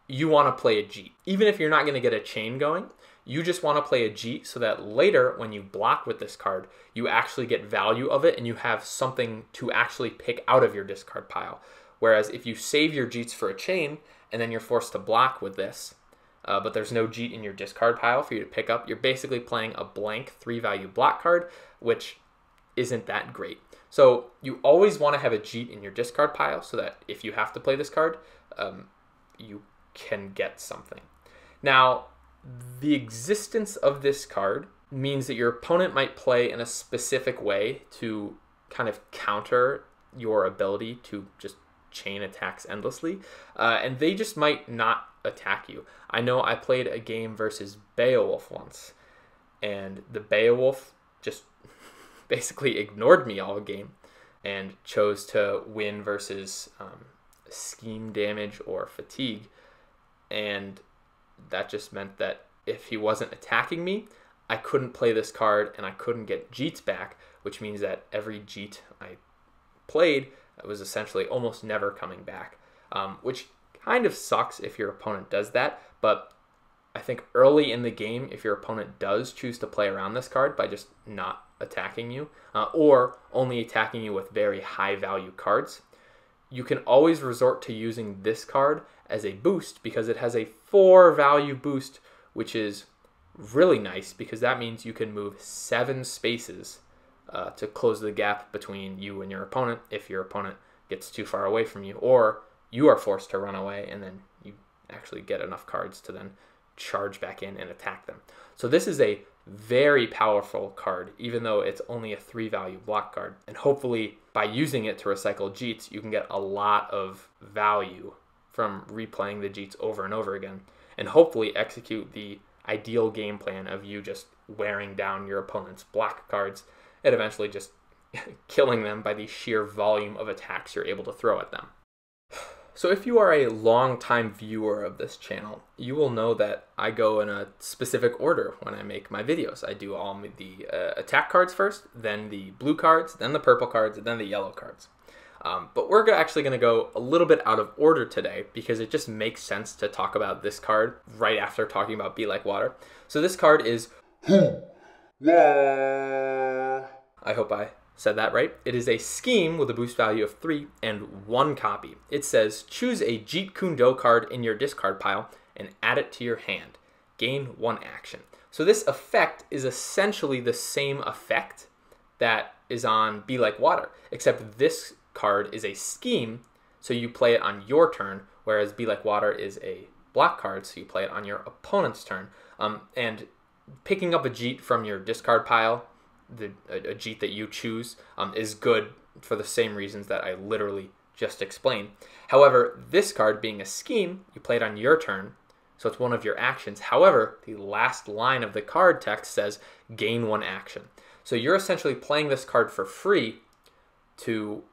you want to play a Jeet. Even if you're not going to get a chain going, you just want to play a Jeet so that later when you block with this card, you actually get value of it and you have something to actually pick out of your discard pile. Whereas if you save your Jeets for a chain and then you're forced to block with this, but there's no Jeet in your discard pile for you to pick up, you're basically playing a blank 3-value block card, which isn't that great. So you always want to have a Jeet in your discard pile so that if you have to play this card, you can get something. Now, the existence of this card means that your opponent might play in a specific way to kind of counter your ability to just chain attacks endlessly, and they just might not attack you. I know I played a game versus Beowulf once, and the Beowulf just basically ignored me all game and chose to win versus scheme damage or fatigue, and that just meant that if he wasn't attacking me, I couldn't play this card and I couldn't get Jeets back, which means that every Jeet I played was essentially almost never coming back, which kind of sucks if your opponent does that. But I think early in the game, if your opponent does choose to play around this card by just not attacking you, or only attacking you with very high value cards, you can always resort to using this card as a boost because it has a 4-value boost, which is really nice because that means you can move 7 spaces to close the gap between you and your opponent if your opponent gets too far away from you, or you are forced to run away and then you actually get enough cards to then charge back in and attack them. So this is a very powerful card, even though it's only a 3-value block card. And hopefully by using it to recycle Jeets, you can get a lot of value from replaying the Jeets over and over again, and hopefully execute the ideal game plan of you just wearing down your opponent's block cards and eventually just killing them by the sheer volume of attacks you're able to throw at them. So if you are a long-time viewer of this channel, you will know that I go in a specific order when I make my videos. I do all the attack cards first, then the blue cards, then the purple cards, and then the yellow cards. But we're actually going to go a little bit out of order today because it just makes sense to talk about this card right after talking about Be Like Water. So this card is... I hope I said that right. It is a scheme with a boost value of 3 and 1 copy. It says, choose a Jeet Kune Do card in your discard pile and add it to your hand. Gain 1 action. So this effect is essentially the same effect that is on Be Like Water, except this card is a scheme, so you play it on your turn, whereas Be Like Water is a block card, so you play it on your opponent's turn. And picking up a Jeet from your discard pile, a Jeet that you choose, is good for the same reasons that I literally just explained. However, this card being a scheme, you play it on your turn, so it's one of your actions. However, the last line of the card text says gain 1 action. So you're essentially playing this card for free to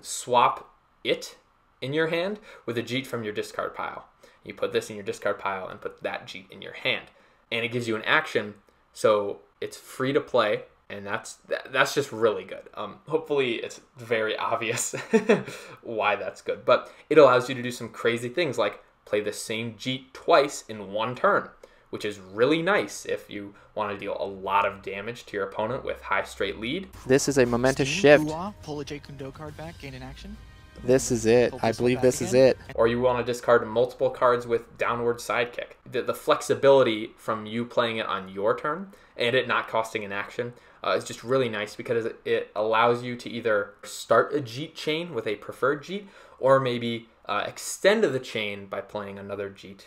swap it in your hand with a Jeet from your discard pile. You put this in your discard pile and put that Jeet in your hand. And it gives you an action, so it's free to play, and that's just really good. Hopefully it's very obvious why that's good. But it allows you to do some crazy things like play the same Jeet twice in one turn, which is really nice if you want to deal a lot of damage to your opponent with high straight lead. This is a momentous Steam, shift. pull a Jeet Kune Do card back, gain an action. This is it. I believe this is it. Or you want to discard multiple cards with downward sidekick. The flexibility from you playing it on your turn and it not costing an action is just really nice because it allows you to either start a Jeet chain with a preferred Jeet or maybe extend the chain by playing another Jeet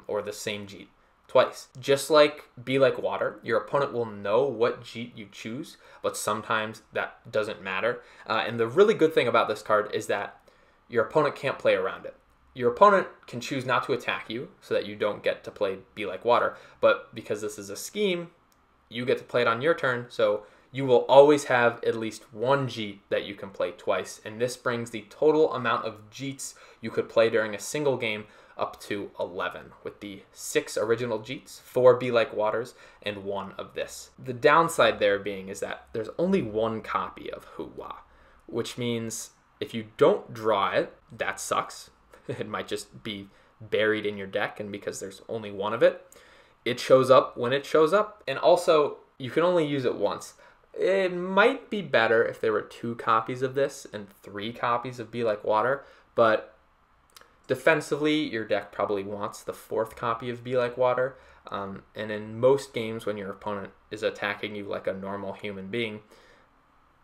or the same Jeet twice. Just like Be Like Water, your opponent will know what Jeet you choose, but sometimes that doesn't matter. And the really good thing about this card is that your opponent can't play around it. Your opponent can choose not to attack you so that you don't get to play Be Like Water, but because this is a scheme, you get to play it on your turn, so you will always have at least one Jeet that you can play twice, and this brings the total amount of Jeets you could play during a single game up to 11, with the 6 original Jeets, 4 Be Like Waters, and 1 of this. The downside there being is that there's only 1 copy of WHAAAAAA, which means if you don't draw it, that sucks. It might just be buried in your deck, and because there's only 1 of it, it shows up when it shows up, and also you can only use it once. It might be better if there were 2 copies of this and 3 copies of Be Like Water, but defensively, your deck probably wants the 4th copy of Be Like Water, and in most games when your opponent is attacking you like a normal human being,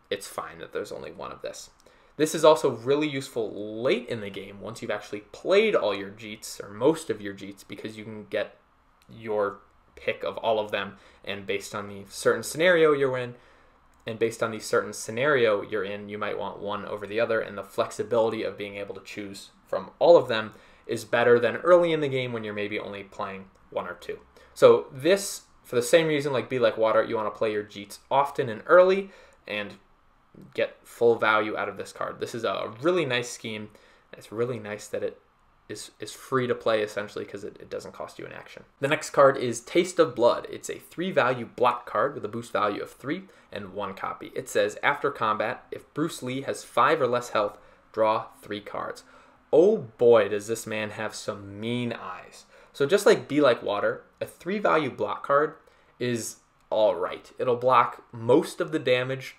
it's fine that there's only 1 of this. This is also really useful late in the game once you've actually played all your Jeets, or most of your Jeets, because you can get your pick of all of them, and based on the certain scenario you're in, you might want one over the other, and the flexibility of being able to choose from all of them is better than early in the game when you're maybe only playing 1 or 2. So this, for the same reason like Be Like Water, you want to play your Jeets often and early and get full value out of this card. This is a really nice scheme. It's really nice that it is free to play essentially because it doesn't cost you an action. The next card is Taste of Blood. It's a 3 value block card with a boost value of 3 and 1 copy. It says after combat, if Bruce Lee has 5 or less health, draw 3 cards. Oh boy, does this man have some mean eyes. So just like Be Like Water, a 3 value block card is alright. It'll block most of the damage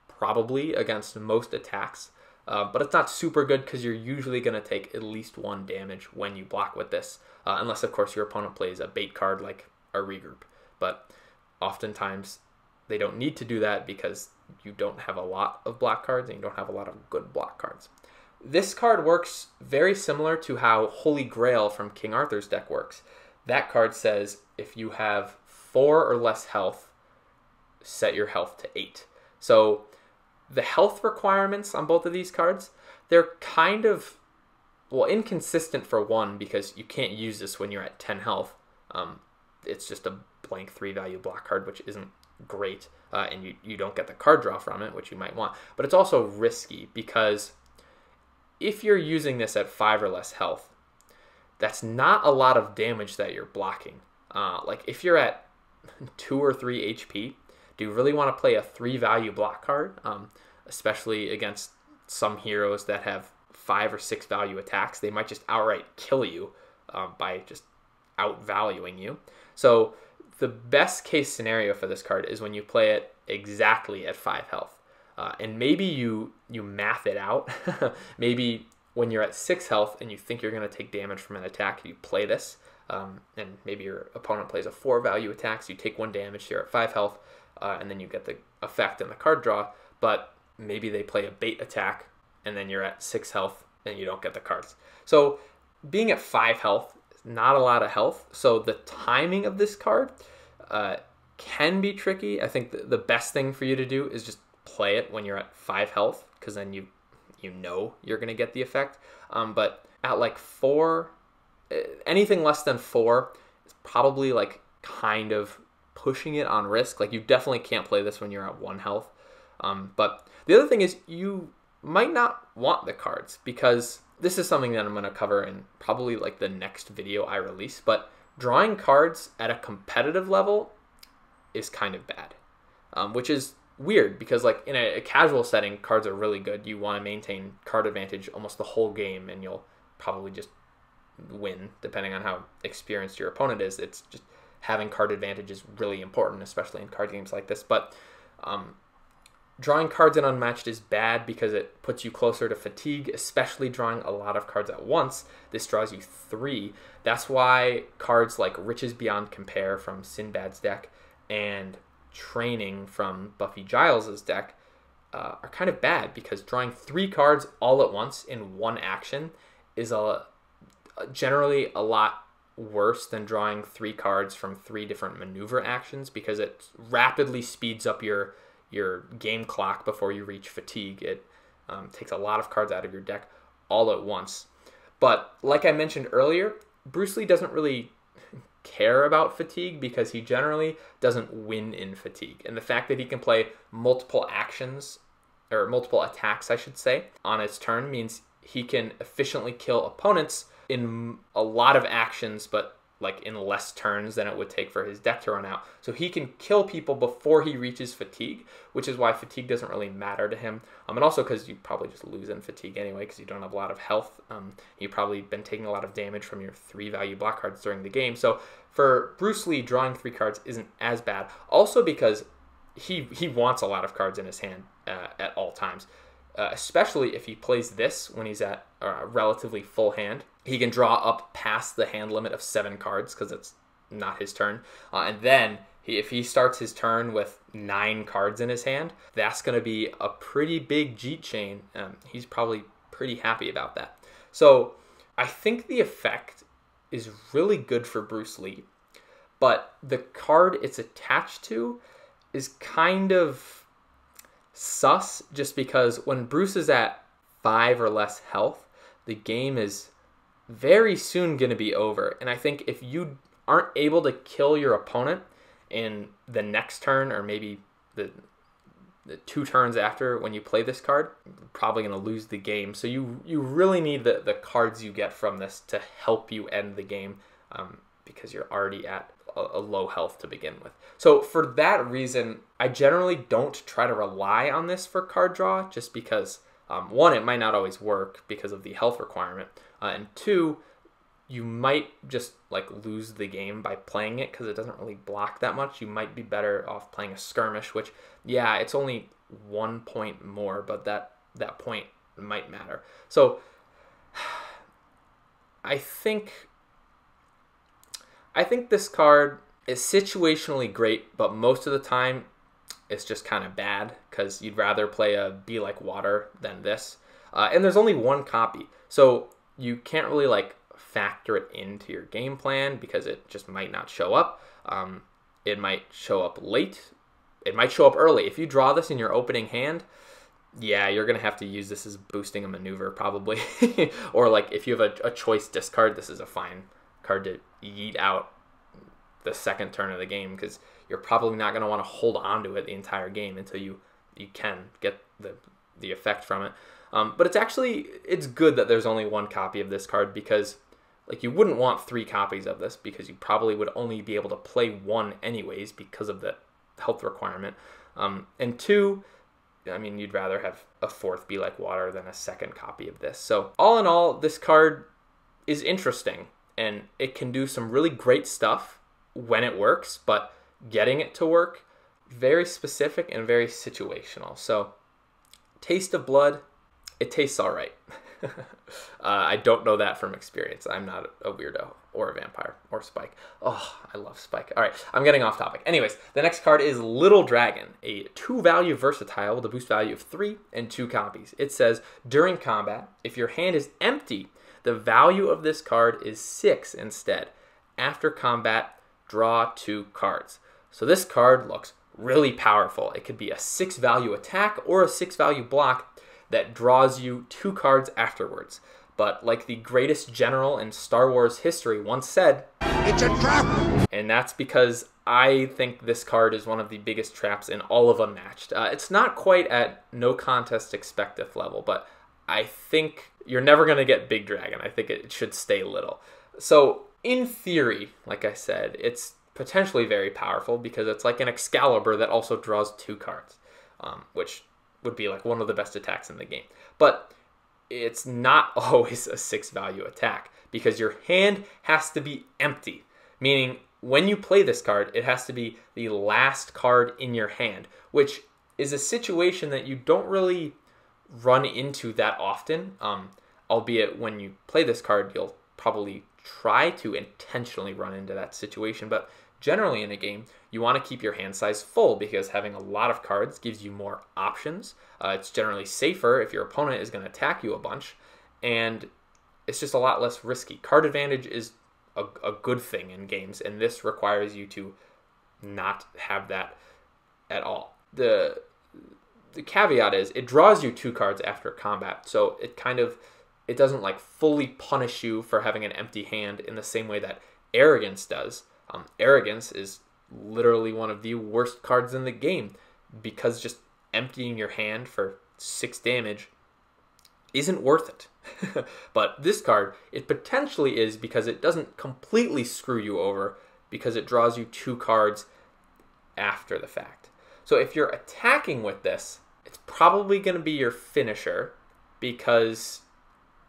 probably against most attacks. But it's not super good because you're usually going to take at least 1 damage when you block with this, unless of course your opponent plays a bait card like a regroup. But oftentimes they don't need to do that because you don't have a lot of block cards and you don't have a lot of good block cards. This card works very similar to how Holy Grail from King Arthur's deck works. That card says if you have 4 or less health, set your health to 8. So the health requirements on both of these cards, they're kind of, well, inconsistent for one because you can't use this when you're at 10 health. It's just a blank 3 value block card, which isn't great, and you don't get the card draw from it, which you might want. But it's also risky because if you're using this at 5 or less health, that's not a lot of damage that you're blocking. Like if you're at 2 or 3 HP, do you really want to play a 3 value block card, especially against some heroes that have 5 or 6 value attacks? They might just outright kill you by just outvaluing you. So the best case scenario for this card is when you play it exactly at 5 health. And maybe you math it out. Maybe when you're at 6 health and you think you're going to take damage from an attack, you play this. And maybe your opponent plays a 4 value attack, so you take 1 damage here at 5 health. And then you get the effect and the card draw, but maybe they play a bait attack and then you're at 6 health and you don't get the cards. So being at 5 health not a lot of health. So the timing of this card can be tricky. I think the best thing for you to do is just play it when you're at 5 health, because then you know you're going to get the effect. But at like 4, anything less than 4 is probably like kind of pushing it on risk. Like you definitely can't play this when you're at 1 health. But the other thing is you might not want the cards, because this is something that I'm going to cover in probably like the next video I release. But drawing cards at a competitive level is kind of bad, which is weird, because like in a casual setting, cards are really good. You want to maintain card advantage almost the whole game, and you'll probably just win depending on how experienced your opponent is. It's just having card advantage is really important, especially in card games like this. But drawing cards in Unmatched is bad because it puts you closer to fatigue, especially drawing a lot of cards at once. This draws you 3. That's why cards like Riches Beyond Compare from Sinbad's deck and Training from Buffy Giles's deck are kind of bad, because drawing 3 cards all at once in one action is generally a lot worse than drawing 3 cards from 3 different maneuver actions, because it rapidly speeds up your game clock before you reach fatigue. It takes a lot of cards out of your deck all at once. But like I mentioned earlier, Bruce Lee doesn't really care about fatigue, because he generally doesn't win in fatigue. And the fact that he can play multiple actions, or multiple attacks I should say, on his turn means he can efficiently kill opponents in a lot of actions, but like in less turns than it would take for his deck to run out. So he can kill people before he reaches fatigue, which is why fatigue doesn't really matter to him. And also because you probably just lose in fatigue anyway, because you don't have a lot of health. You've probably been taking a lot of damage from your 3 value block cards during the game. So for Bruce Lee, drawing 3 cards isn't as bad. Also because he wants a lot of cards in his hand at all times. Especially if he plays this when he's at a relatively full hand. He can draw up past the hand limit of 7 cards, because it's not his turn. And then if he starts his turn with 9 cards in his hand, that's going to be a pretty big Jeet chain. He's probably pretty happy about that. So I think the effect is really good for Bruce Lee, but the card it's attached to is kind of sus, just because when Bruce is at 5 or less health, the game is very soon going to be over. And I think if you aren't able to kill your opponent in the next turn, or maybe the 2 turns after when you play this card, you're probably going to lose the game. So you really need the cards you get from this to help you end the game, because you're already at a low health to begin with. So for that reason, I generally don't try to rely on this for card draw, just because 1, it might not always work because of the health requirement, and 2, you might just like lose the game by playing it, because it doesn't really block that much. You might be better off playing a skirmish, which, yeah, it's only 1 point more, but that point might matter. So I think this card is situationally great, but most of the time it's just kind of bad, because you'd rather play a Be Like Water than this. And there's only 1 copy, so you can't really like factor it into your game plan, because it just might not show up. It might show up late. It might show up early. If you draw this in your opening hand, yeah, you're going to have to use this as boosting a maneuver probably. Or like if you have a choice discard, this is a fine card to yeet out the second turn of the game, because you're probably not going to want to hold on to it the entire game until you can get the effect from it. But it's good that there's only 1 copy of this card, because like you wouldn't want 3 copies of this, because you probably would only be able to play 1 anyways because of the health requirement. And 2, I mean, you'd rather have a 4th Be Like Water than a 2nd copy of this. So all in all, this card is interesting, and it can do some really great stuff when it works, but getting it to work, very specific and very situational. So Taste of Blood, it tastes all right. I don't know that from experience. I'm not a weirdo or a vampire or Spike. Oh, I love Spike. All right, I'm getting off topic. Anyways, the next card is Little Dragon, a 2-value versatile with a boost value of 3 and 2 copies. It says, during combat, if your hand is empty, The value of this card is 6 instead. After combat, draw 2 cards. So this card looks really powerful. It could be a 6 value attack or a 6 value block that draws you 2 cards afterwards. But like the greatest general in Star Wars history once said, "It's a trap!" And that's because I think this card is one of the biggest traps in all of Unmatched. It's not quite at no contest expecteth level, but I think you're never going to get Big Dragon. I think it should stay little. So in theory, like I said, it's potentially very powerful because it's like an Excalibur that also draws 2 cards, which would be like one of the best attacks in the game. But it's not always a 6 value attack because your hand has to be empty, meaning when you play this card, it has to be the last card in your hand, which is a situation that you don't really run into that often, albeit when you play this card, you'll probably try to intentionally run into that situation, but generally in a game, you want to keep your hand size full because having a lot of cards gives you more options. It's generally safer if your opponent is going to attack you a bunch, and it's just a lot less risky. Card advantage is a good thing in games, and this requires you to not have that at all. The caveat is it draws you 2 cards after combat, so it doesn't like fully punish you for having an empty hand in the same way that Arrogance does. Arrogance is literally one of the worst cards in the game because just emptying your hand for 6 damage isn't worth it. But this card, it potentially is because it doesn't completely screw you over because it draws you 2 cards after the fact. So if you're attacking with this, it's probably going to be your finisher because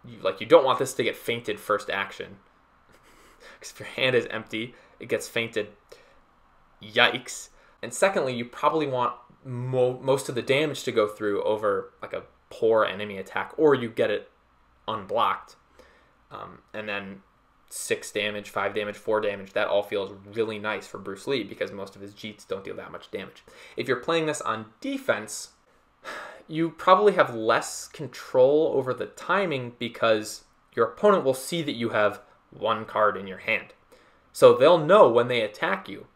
you don't want this to get feinted first action. Because if your hand is empty, it gets feinted. Yikes. And secondly, you probably want most of the damage to go through over like a poor enemy attack, or you get it unblocked. And then 6 damage, 5 damage, 4 damage, that all feels really nice for Bruce Lee because most of his Jeets don't deal that much damage. If you're playing this on defense, you probably have less control over the timing because your opponent will see that you have 1 card in your hand. So they'll know when they attack you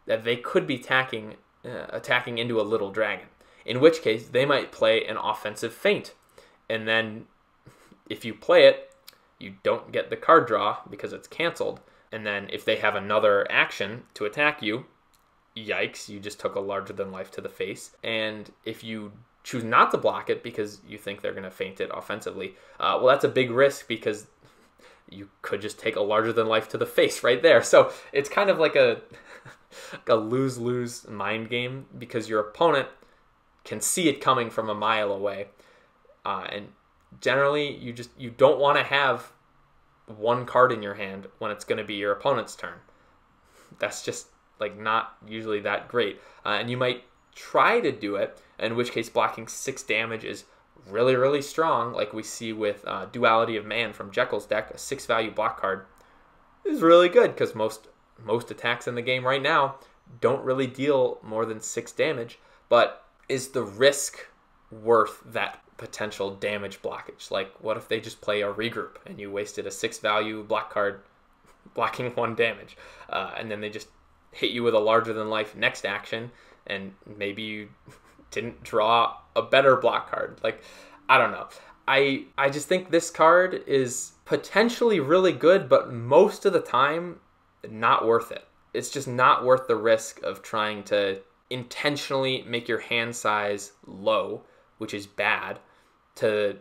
that they could be attacking into a little dragon, in which case they might play an offensive feint. And then if you play it, you don't get the card draw because it's canceled. And then if they have another action to attack you, yikes, you just took a larger than life to the face. And if you choose not to block it because you think they're going to feint it offensively, well, that's a big risk because you could just take a larger than life to the face right there. So it's kind of like a lose-lose mind game because your opponent can see it coming from a mile away. And generally, you don't want to have 1 card in your hand when it's going to be your opponent's turn. That's just like not usually that great. And you might try to do it, in which case blocking 6 damage is really, really strong, like we see with Duality of Man from Jekyll's deck. A 6 value block card is really good because most attacks in the game right now don't really deal more than 6 damage. But is the risk worth that potential damage blockage? Like, what if they just play a regroup and you wasted a 6 value block card blocking 1 damage, and then they just hit you with a larger than life next action, and maybe you didn't draw a better block card? Like, I don't know. I just think this card is potentially really good, but most of the time not worth it. It's just not worth the risk of trying to intentionally make your hand size low, which is bad, to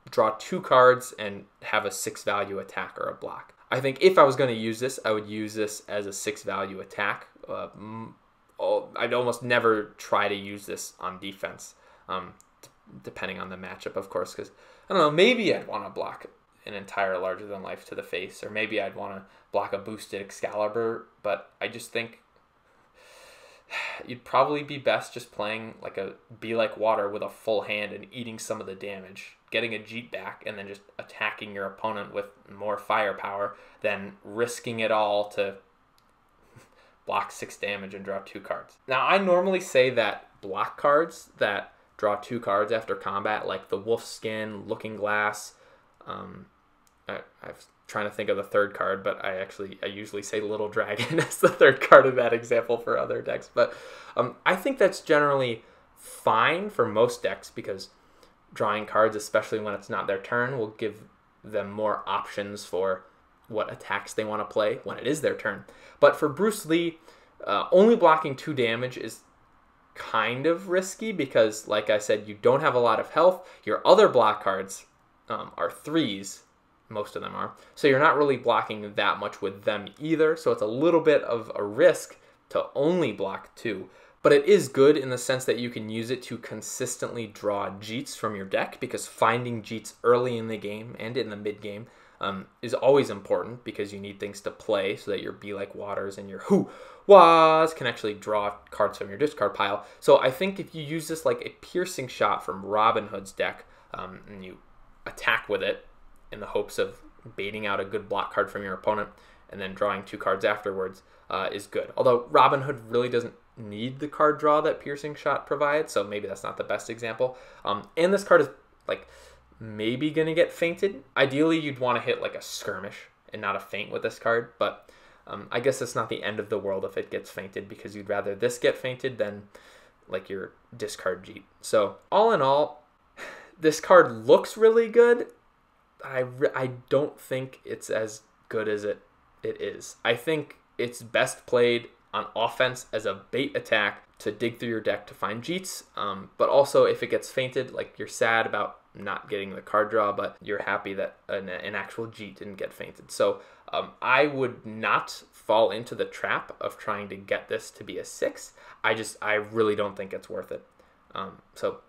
draw 2 cards and have a 6 value attack or a block. I think if I was going to use this, I would use this as a 6 value attack. I'd almost never try to use this on defense, depending on the matchup, of course, because, I don't know, maybe I'd want to block an entire larger than life to the face, or maybe I'd want to block a boosted Excalibur, but I just think you'd probably be best just playing like a Be Like Water with a full hand and eating some of the damage, getting a Jeet back, and then just attacking your opponent with more firepower than risking it all to block 6 damage and draw 2 cards. Now, I normally say that block cards that draw 2 cards after combat, like the Wolf Skin, Looking Glass, I'm trying to think of the third card, but I usually say Little Dragon as the third card in that example for other decks. But I think that's generally fine for most decks because drawing cards, especially when it's not their turn, will give them more options for what attacks they want to play when it is their turn. But for Bruce Lee, only blocking 2 damage is kind of risky because, like I said, you don't have a lot of health. Your other block cards are 3s, most of them are, so you're not really blocking that much with them either, so it's a little bit of a risk to only block 2. But it is good in the sense that you can use it to consistently draw Jeets from your deck, because finding Jeets early in the game and in the mid game is always important, because you need things to play so that your Be Like Waters and your Who-Wahs can actually draw cards from your discard pile. So I think if you use this like a piercing shot from Robin Hood's deck, and you attack with it in the hopes of baiting out a good block card from your opponent and then drawing 2 cards afterwards, is good. Although Robin Hood really doesn't need the card draw that piercing shot provides, so maybe that's not the best example. And this card is like maybe gonna get feinted. Ideally you'd want to hit like a skirmish and not a feint with this card, but I guess it's not the end of the world if it gets feinted, because you'd rather this get feinted than like your discard Jeet. So all in all, this card looks really good. I don't think it's as good as it is. I think it's best played on offense as a bait attack to dig through your deck to find Jeets, but also if it gets feinted, like you're sad about not getting the card draw, but you're happy that an actual Jeet didn't get feinted. So I would not fall into the trap of trying to get this to be a 6. I really don't think it's worth it. So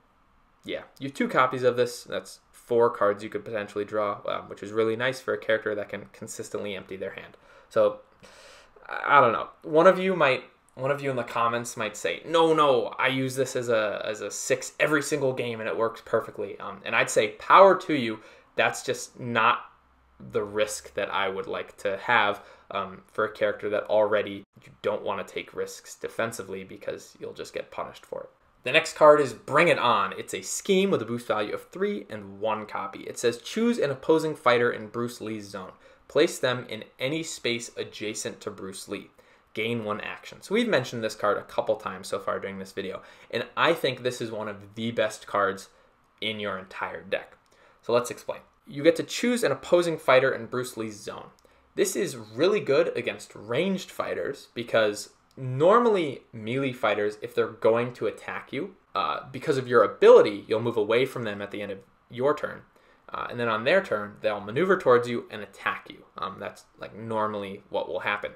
yeah, you have 2 copies of this. That's 4 cards you could potentially draw, which is really nice for a character that can consistently empty their hand. So I don't know. One of you in the comments might say, no, I use this as a 6 every single game and it works perfectly. And I'd say power to you. That's just not the risk that I would like to have for a character that already you don't want to take risks defensively, because you'll just get punished for it. The next card is Bring It On. It's a scheme with a boost value of 3 and 1 copy. It says choose an opposing fighter in Bruce Lee's zone. Place them in any space adjacent to Bruce Lee. Gain 1 action. So we've mentioned this card a couple times so far during this video, and I think this is one of the best cards in your entire deck. So let's explain. You get to choose an opposing fighter in Bruce Lee's zone. This is really good against ranged fighters, because normally melee fighters, if they're going to attack you, because of your ability, you'll move away from them at the end of your turn. And then on their turn, they'll maneuver towards you and attack you. That's like normally what will happen.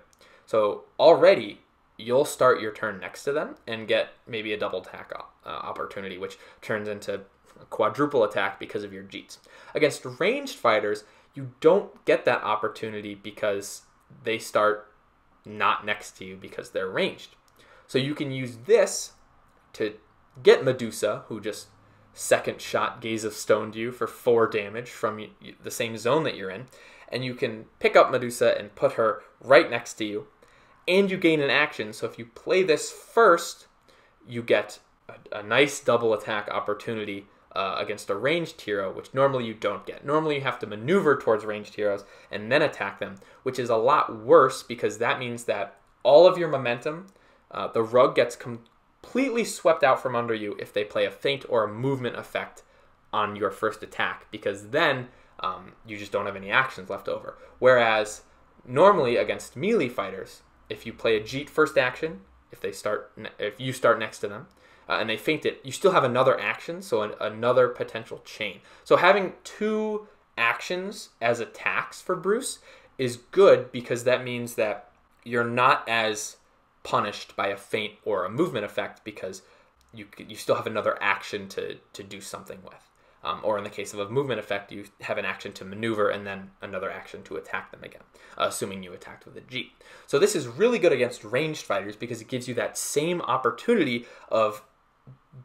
So already you'll start your turn next to them and get maybe a double attack opportunity, which turns into a quadruple attack because of your Jeets. Against ranged fighters, you don't get that opportunity because they start not next to you because they're ranged. So you can use this to get Medusa, who just second shot Gaze of Stoned you for 4 damage from the same zone that you're in, and you can pick up Medusa and put her right next to you, and you gain an action. So if you play this first, you get a nice double attack opportunity against a ranged hero, which normally you don't get. Normally you have to maneuver towards ranged heroes and then attack them, which is a lot worse, because that means that all of your momentum, the rug gets completely swept out from under you if they play a feint or a movement effect on your first attack, because then you just don't have any actions left over. Whereas normally against melee fighters, if you play a Jeet first action, if you start next to them, and they feint it, you still have another action, so another potential chain. So having 2 actions as attacks for Bruce is good, because that means that you're not as punished by a feint or a movement effect, because you still have another action to do something with. Or in the case of a movement effect, you have an action to maneuver and then another action to attack them again, assuming you attacked with a Jeet. So this is really good against ranged fighters, because it gives you that same opportunity of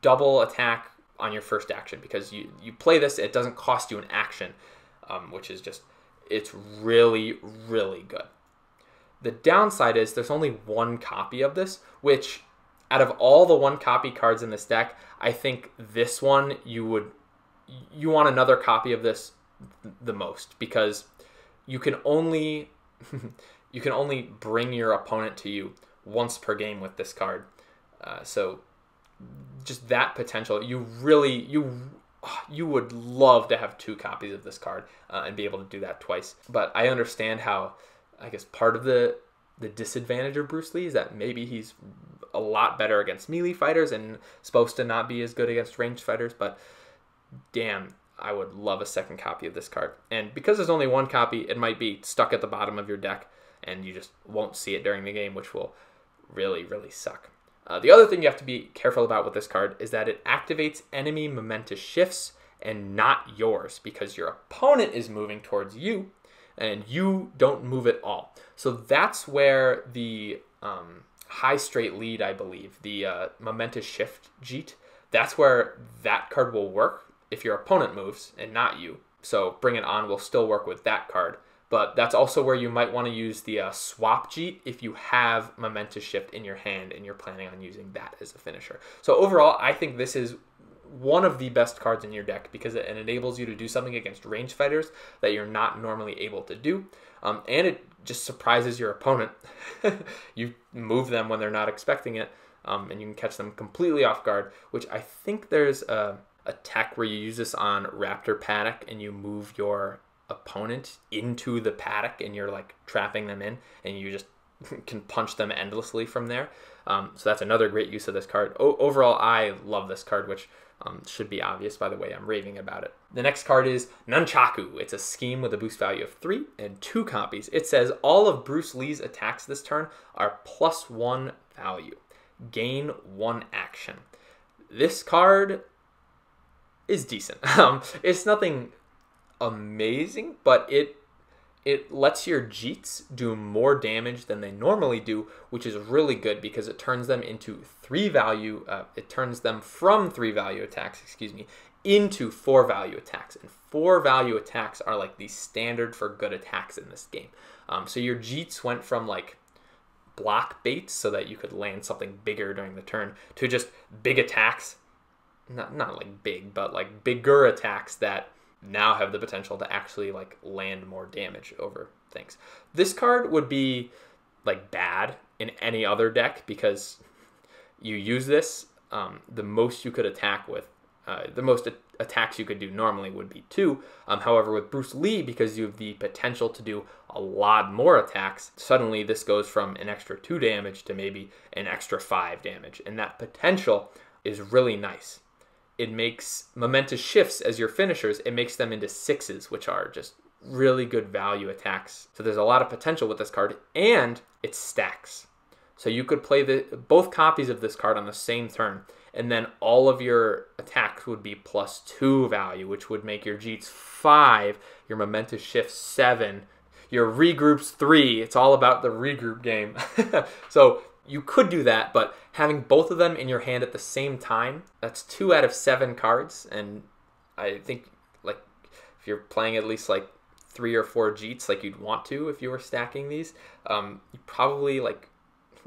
double attack on your first action, because you play this, it doesn't cost you an action, which is just, it's really, really good. The downside is there's only 1 copy of this, which out of all the 1 copy cards in this deck, I think this one you want another copy of this the most, because you can only you can only bring your opponent to you once per game with this card. So just that potential, you would love to have 2 copies of this card and be able to do that twice. But I understand how, I guess, part of the disadvantage of Bruce Lee is that maybe he's a lot better against melee fighters and supposed to not be as good against ranged fighters, but damn, I would love a second copy of this card. And because there's only 1 copy, it might be stuck at the bottom of your deck and you just won't see it during the game, which will really, really suck. The other thing you have to be careful about with this card is that it activates enemy momentous shifts and not yours, because your opponent is moving towards you and you don't move at all. So that's where the high straight lead, I believe, the momentous shift Jeet, that's where that card will work if your opponent moves and not you. So Bring It On will still work with that card. But that's also where you might want to use the swap Jeet if you have momentous shift in your hand and you're planning on using that as a finisher. So overall, I think this is one of the best cards in your deck because it enables you to do something against ranged fighters that you're not normally able to do. And it just surprises your opponent. You move them when they're not expecting it, and you can catch them completely off guard, which I think there's a tech where you use this on Raptor Paddock and you move your opponent into the paddock and you're like trapping them in and you just can punch them endlessly from there. So that's another great use of this card. Overall, I love this card, which should be obvious by the way I'm raving about it. The next card is Nunchaku. It's a scheme with a boost value of 3 and 2 copies. It says all of Bruce Lee's attacks this turn are +1 value. Gain 1 action. This card is decent. It's nothing amazing, but it lets your Jeets do more damage than they normally do, which is really good because it turns them into 3 value. It turns them from 3 value attacks, into 4 value attacks, and 4 value attacks are like the standard for good attacks in this game. So your Jeets went from like block baits so that you could land something bigger during the turn to just big attacks, not like big, but like bigger attacks that now have the potential to actually like land more damage over things. This card would be like bad in any other deck because you use this, the most you could attack with, the most attacks you could do normally would be 2. However, with Bruce Lee, because you have the potential to do a lot more attacks, suddenly this goes from an extra 2 damage to maybe an extra 5 damage. And that potential is really nice. It makes momentous shifts as your finishers. It makes them into 6s, which are just really good value attacks. So there's a lot of potential with this card, and it stacks. So you could play both copies of this card on the same turn, and then all of your attacks would be +2 value, which would make your Jeets 5, your momentous shifts 7, your regroups 3. It's all about the regroup game. So you could do that, but having both of them in your hand at the same time, that's 2 out of 7 cards. And I think like if you're playing at least like 3 or 4 Jeets like you'd want to if you were stacking these, you probably like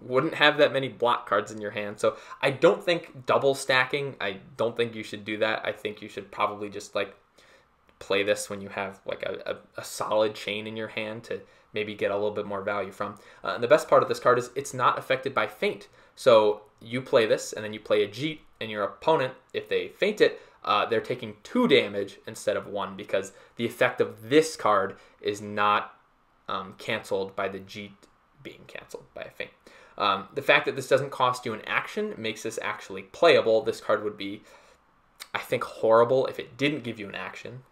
wouldn't have that many block cards in your hand. So I don't think double stacking, I don't think you should do that. I think you should probably just like play this when you have like a solid chain in your hand to maybe get a little bit more value from. And the best part of this card is it's not affected by feint. So you play this and then you play a Jeet, and your opponent, if they feint it, they're taking 2 damage instead of 1 because the effect of this card is not canceled by the Jeet being canceled by a feint. The fact that this doesn't cost you an action makes this actually playable. This card would be, I think, horrible if it didn't give you an action.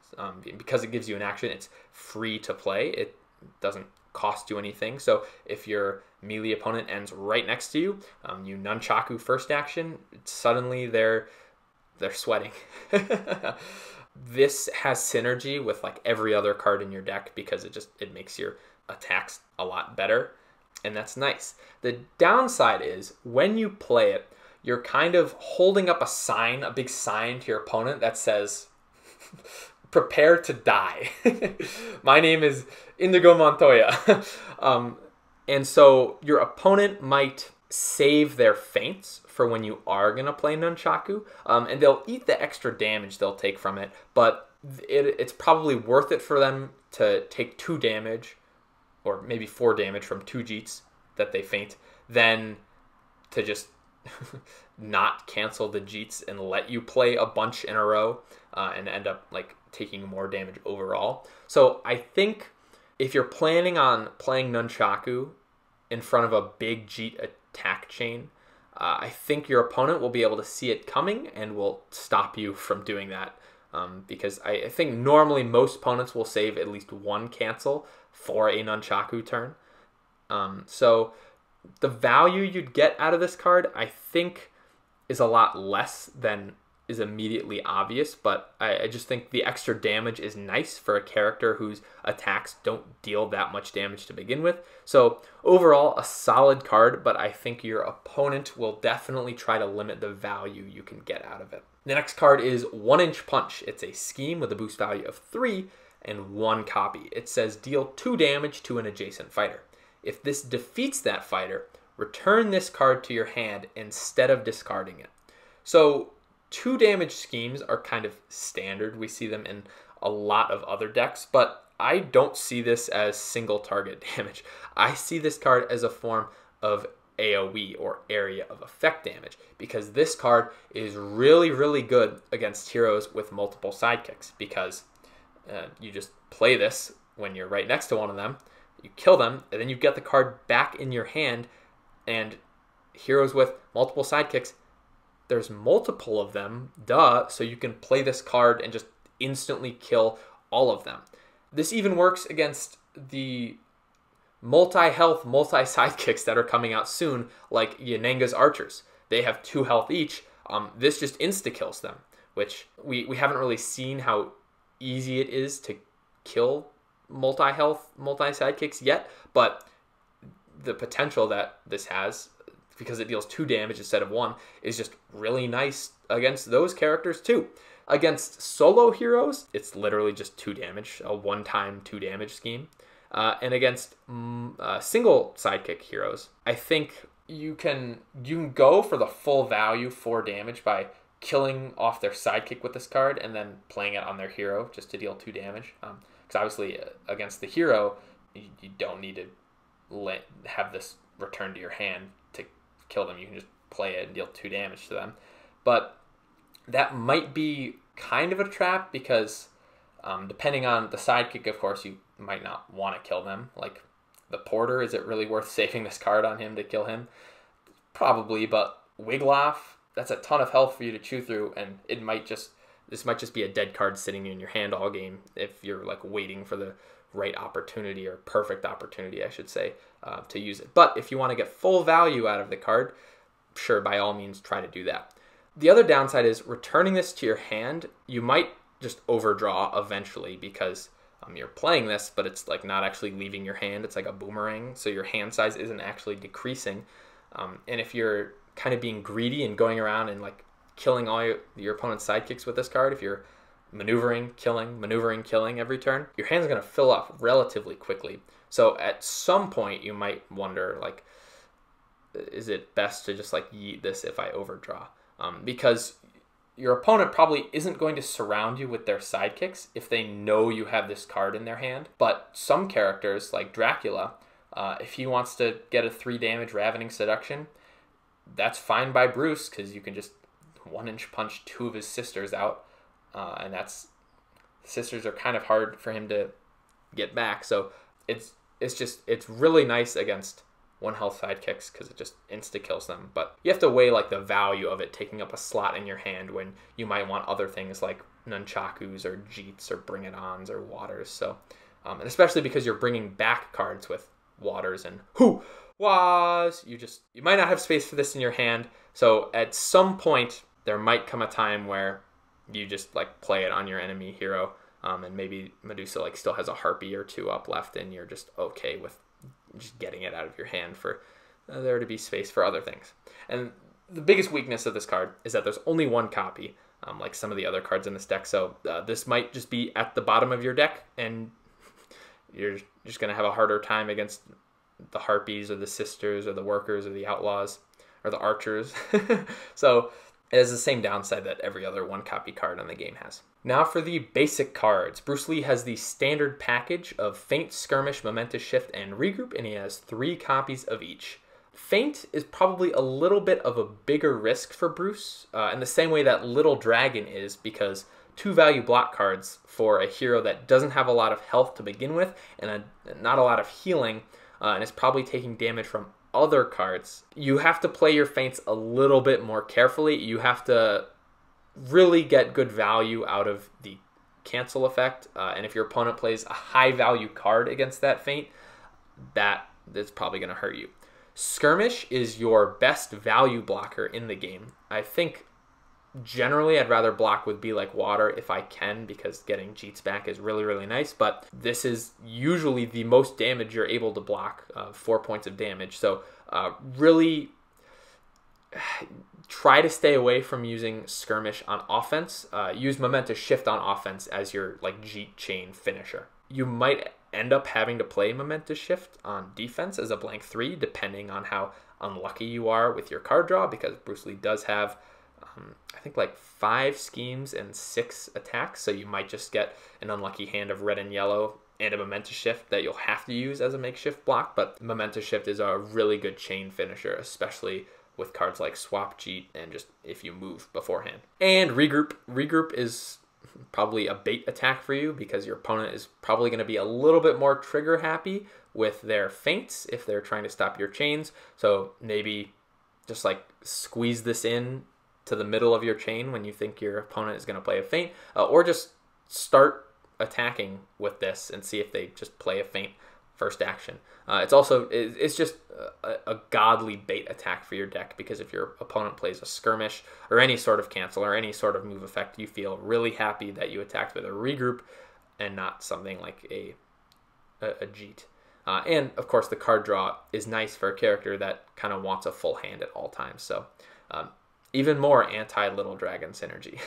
Because it gives you an action, it's free to play. It doesn't cost you anything. So if your melee opponent ends right next to you, you Nunchaku first action, suddenly they're sweating. This has synergy with like every other card in your deck because it makes your attacks a lot better, and that's nice. The downside is when you play it, you're kind of holding up a big sign to your opponent that says prepare to die. My name is Indigo Montoya. And so your opponent might save their feints for when you are going to play Nunchaku. And they'll eat the extra damage they'll take from it. But it's probably worth it for them to take 2 damage, or maybe 4 damage from 2 Jeets that they feint, than to just not cancel the Jeets and let you play a bunch in a row and end up like taking more damage overall. So I think if you're planning on playing Nunchaku in front of a big Jeet attack chain, I think your opponent will be able to see it coming and will stop you from doing that. Because I think normally most opponents will save at least 1 cancel for a Nunchaku turn. So the value you'd get out of this card, I think, is a lot less than is immediately obvious, but I just think the extra damage is nice for a character whose attacks don't deal that much damage to begin with. So overall, a solid card, but I think your opponent will definitely try to limit the value you can get out of it. The next card is 1-Inch Punch. It's a scheme with a boost value of 3 and 1 copy. It says deal 2 damage to an adjacent fighter. If this defeats that fighter, return this card to your hand instead of discarding it. So 2 damage schemes are kind of standard. We see them in a lot of other decks, but I don't see this as single target damage. I see this card as a form of AoE, or area of effect damage, because this card is really, really good against heroes with multiple sidekicks, because you just play this when you're right next to one of them, you kill them, and then you get the card back in your hand, and heroes with multiple sidekicks, there's multiple of them, so you can play this card and just instantly kill all of them. This even works against the multi-health, multi-sidekicks that are coming out soon, like Yanenga's archers. They have 2 health each. This just insta-kills them, which we haven't really seen how easy it is to kill multi-health, multi-sidekicks yet, but the potential that this has, because it deals 2 damage instead of 1, is just really nice against those characters too. Against solo heroes, it's literally just 2 damage, a one-time 2 damage scheme. And against single sidekick heroes, I think you can go for the full value 4 damage by killing off their sidekick with this card and then playing it on their hero just to deal 2 damage. Because obviously against the hero, you don't need to have this return to your hand to kill them. You can just play it and deal 2 damage to them. But that might be kind of a trap, because depending on the sidekick, of course, you might not want to kill them. Like the Porter, is it really worth saving this card on him to kill him? Probably, but Wiggloff, that's a ton of health for you to chew through, and this might just be a dead card sitting in your hand all game if you're like waiting for the right opportunity, or perfect opportunity, I should say, to use it. But if you want to get full value out of the card, sure, by all means, try to do that. The other downside is returning this to your hand. You might just overdraw eventually, because you're playing this, but it's like not actually leaving your hand. It's like a boomerang, so your hand size isn't actually decreasing. And if you're kind of being greedy and going around and like killing all your opponent's sidekicks with this card, if you're maneuvering, killing every turn, your hand's going to fill up relatively quickly. So at some point you might wonder, like, is it best to just like yeet this if I overdraw? Because your opponent probably isn't going to surround you with their sidekicks if they know you have this card in their hand. But some characters, like Dracula, if he wants to get a 3 damage Ravening Seduction, that's fine by Bruce, because you can just 1-Inch Punch 2 of his sisters out, and sisters are kind of hard for him to get back. So it's really nice against 1 health sidekicks, because it just insta-kills them. But you have to weigh like the value of it taking up a slot in your hand when you might want other things like Nunchakus or Jeets or Bring It Ons or Waters. So, and especially because you're bringing back cards with Waters and Who-Was, you might not have space for this in your hand. So at some point, there might come a time where you just like play it on your enemy hero, and maybe Medusa like still has a Harpy or 2 up left, and you're just okay with just getting it out of your hand for there to be space for other things. And the biggest weakness of this card is that there's only 1 copy, like some of the other cards in this deck. So this might just be at the bottom of your deck, and you're just going to have a harder time against the Harpies or the Sisters or the Workers or the Outlaws or the Archers. So it has the same downside that every other 1 copy card in the game has. Now for the basic cards. Bruce Lee has the standard package of Feint, Skirmish, Momentous Shift, and Regroup, and he has 3 copies of each. Feint is probably a little bit of a bigger risk for Bruce, in the same way that Little Dragon is, because 2 value block cards for a hero that doesn't have a lot of health to begin with, and not a lot of healing, and is probably taking damage from other cards. You have to play your feints a little bit more carefully. You have to really get good value out of the cancel effect, and if your opponent plays a high value card against that feint, that's probably going to hurt you. Skirmish is your best value blocker in the game. I think generally I'd rather block with Be Like Water if I can, because getting Jeets back is really, really nice, but this is usually the most damage you're able to block, 4 points of damage. So really try to stay away from using Skirmish on offense. Use Momentous Shift on offense as your like Jeet chain finisher. You might end up having to play Momentous Shift on defense as a blank 3, depending on how unlucky you are with your card draw, because Bruce Lee does have I think like 5 schemes and 6 attacks, so you might just get an unlucky hand of red and yellow and a Momentous Shift that you'll have to use as a makeshift block. But Momentous Shift is a really good chain finisher, especially with cards like Swap Jeet and just if you move beforehand. And Regroup. Regroup is probably a bait attack for you, because your opponent is probably going to be a little bit more trigger happy with their feints if they're trying to stop your chains. So maybe just like squeeze this in to the middle of your chain when you think your opponent is going to play a feint, or just start attacking with this and see if they just play a feint first action. It's just a godly bait attack for your deck, because if your opponent plays a Skirmish or any sort of cancel or any sort of move effect, you feel really happy that you attacked with a Regroup and not something like a Jeet. And of course the card draw is nice for a character that kind of wants a full hand at all times. So even more anti-Little Dragon synergy.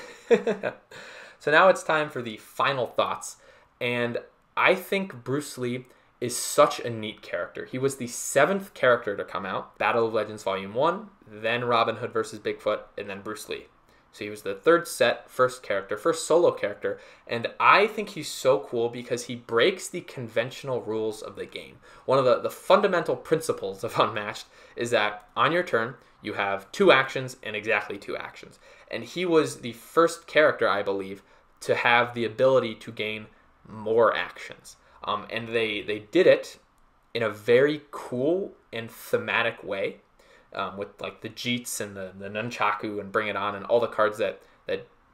So now it's time for the final thoughts. And I think Bruce Lee is such a neat character. He was the 7th character to come out. Battle of Legends Volume 1, then Robin Hood versus Bigfoot, and then Bruce Lee. So he was the 3rd set, first solo character. And I think he's so cool because he breaks the conventional rules of the game. One of the fundamental principles of Unmatched is that on your turn, you have 2 actions and exactly 2 actions. And he was the first character, I believe, to have the ability to gain more actions. And they did it in a very cool and thematic way, with like the Jeets and the Nunchaku and Bring It On and all the cards that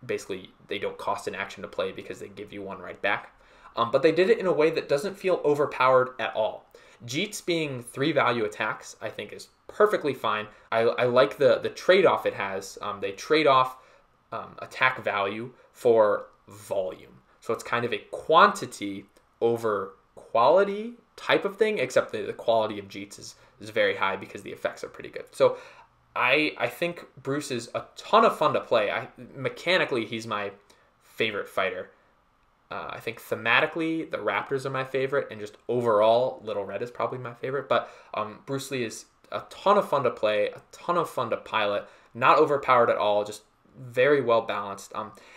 basically they don't cost an action to play because they give you one right back. But they did it in a way that doesn't feel overpowered at all. Jeets being 3 value attacks, I think, is perfectly fine. I like the trade-off it has. They trade off attack value for volume. So it's kind of a quantity over quality type of thing, except the quality of Jeets is very high because the effects are pretty good. So I think Bruce is a ton of fun to play. Mechanically, he's my favorite fighter. I think thematically, the Raptors are my favorite, and just overall, Little Red is probably my favorite. But Bruce Lee is a ton of fun to play, a ton of fun to pilot, not overpowered at all, just very well balanced.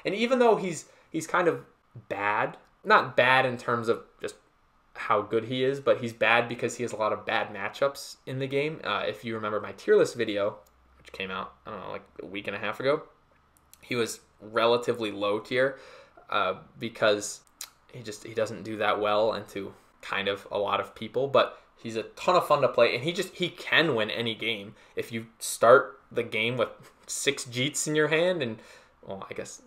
And even though he's kind of bad, not bad in terms of just how good he is, but he's bad because he has a lot of bad matchups in the game. If you remember my tier list video, which came out, I don't know, like a week and a half ago, he was relatively low tier because he doesn't do that well into kind of a lot of people, but he's a ton of fun to play, and he can win any game. If you start the game with 6 Jeets in your hand, and well, I guess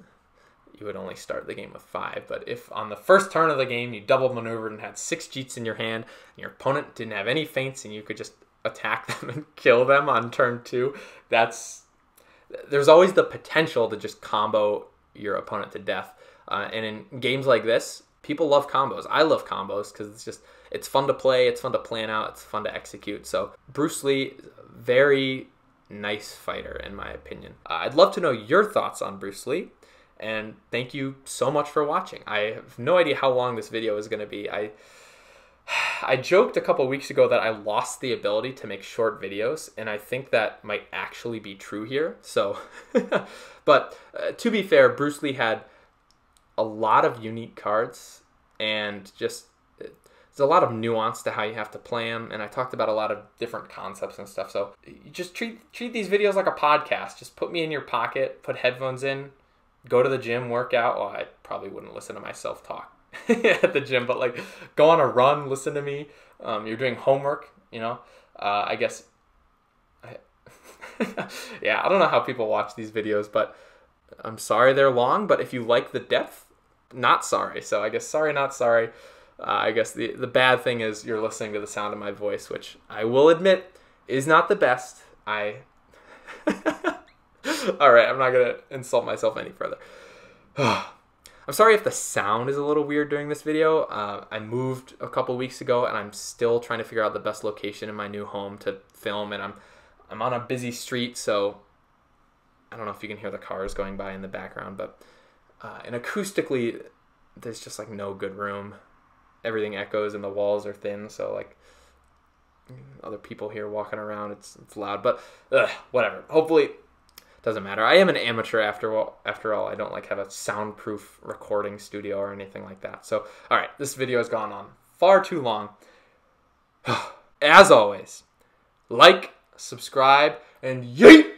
you would only start the game with 5, but if on the first turn of the game you double maneuvered and had 6 Jeets in your hand, and your opponent didn't have any feints, and you could just attack them and kill them on turn 2, there's always the potential to just combo your opponent to death. And in games like this, people love combos. I love combos because it's fun to play, it's fun to plan out, it's fun to execute. So Bruce Lee, very nice fighter in my opinion. I'd love to know your thoughts on Bruce Lee. And thank you so much for watching. I have no idea how long this video is going to be. I joked a couple weeks ago that I lost the ability to make short videos, and I think that might actually be true here. So, but to be fair, Bruce Lee had a lot of unique cards, and just there's a lot of nuance to how you have to play them, and I talked about a lot of different concepts and stuff. So you just treat these videos like a podcast. Just put me in your pocket, put headphones in, go to the gym, work out. Well, I probably wouldn't listen to myself talk at the gym, but like go on a run, listen to me. You're doing homework, you know. I guess. Yeah, I don't know how people watch these videos, but I'm sorry they're long. But if you like the depth, not sorry. So I guess sorry, not sorry. I guess the bad thing is you're listening to the sound of my voice, which I will admit is not the best. All right, I'm not going to insult myself any further. I'm sorry if the sound is a little weird during this video. I moved a couple weeks ago, and I'm still trying to figure out the best location in my new home to film, and I'm on a busy street, so I don't know if you can hear the cars going by in the background, but and acoustically, there's just like no good room. Everything echoes and the walls are thin, so like other people here walking around, it's loud, but whatever. Hopefully it doesn't matter. I am an amateur after all. I don't like have a soundproof recording studio or anything like that. So all right, this video has gone on far too long. As always, like, subscribe, and yeet!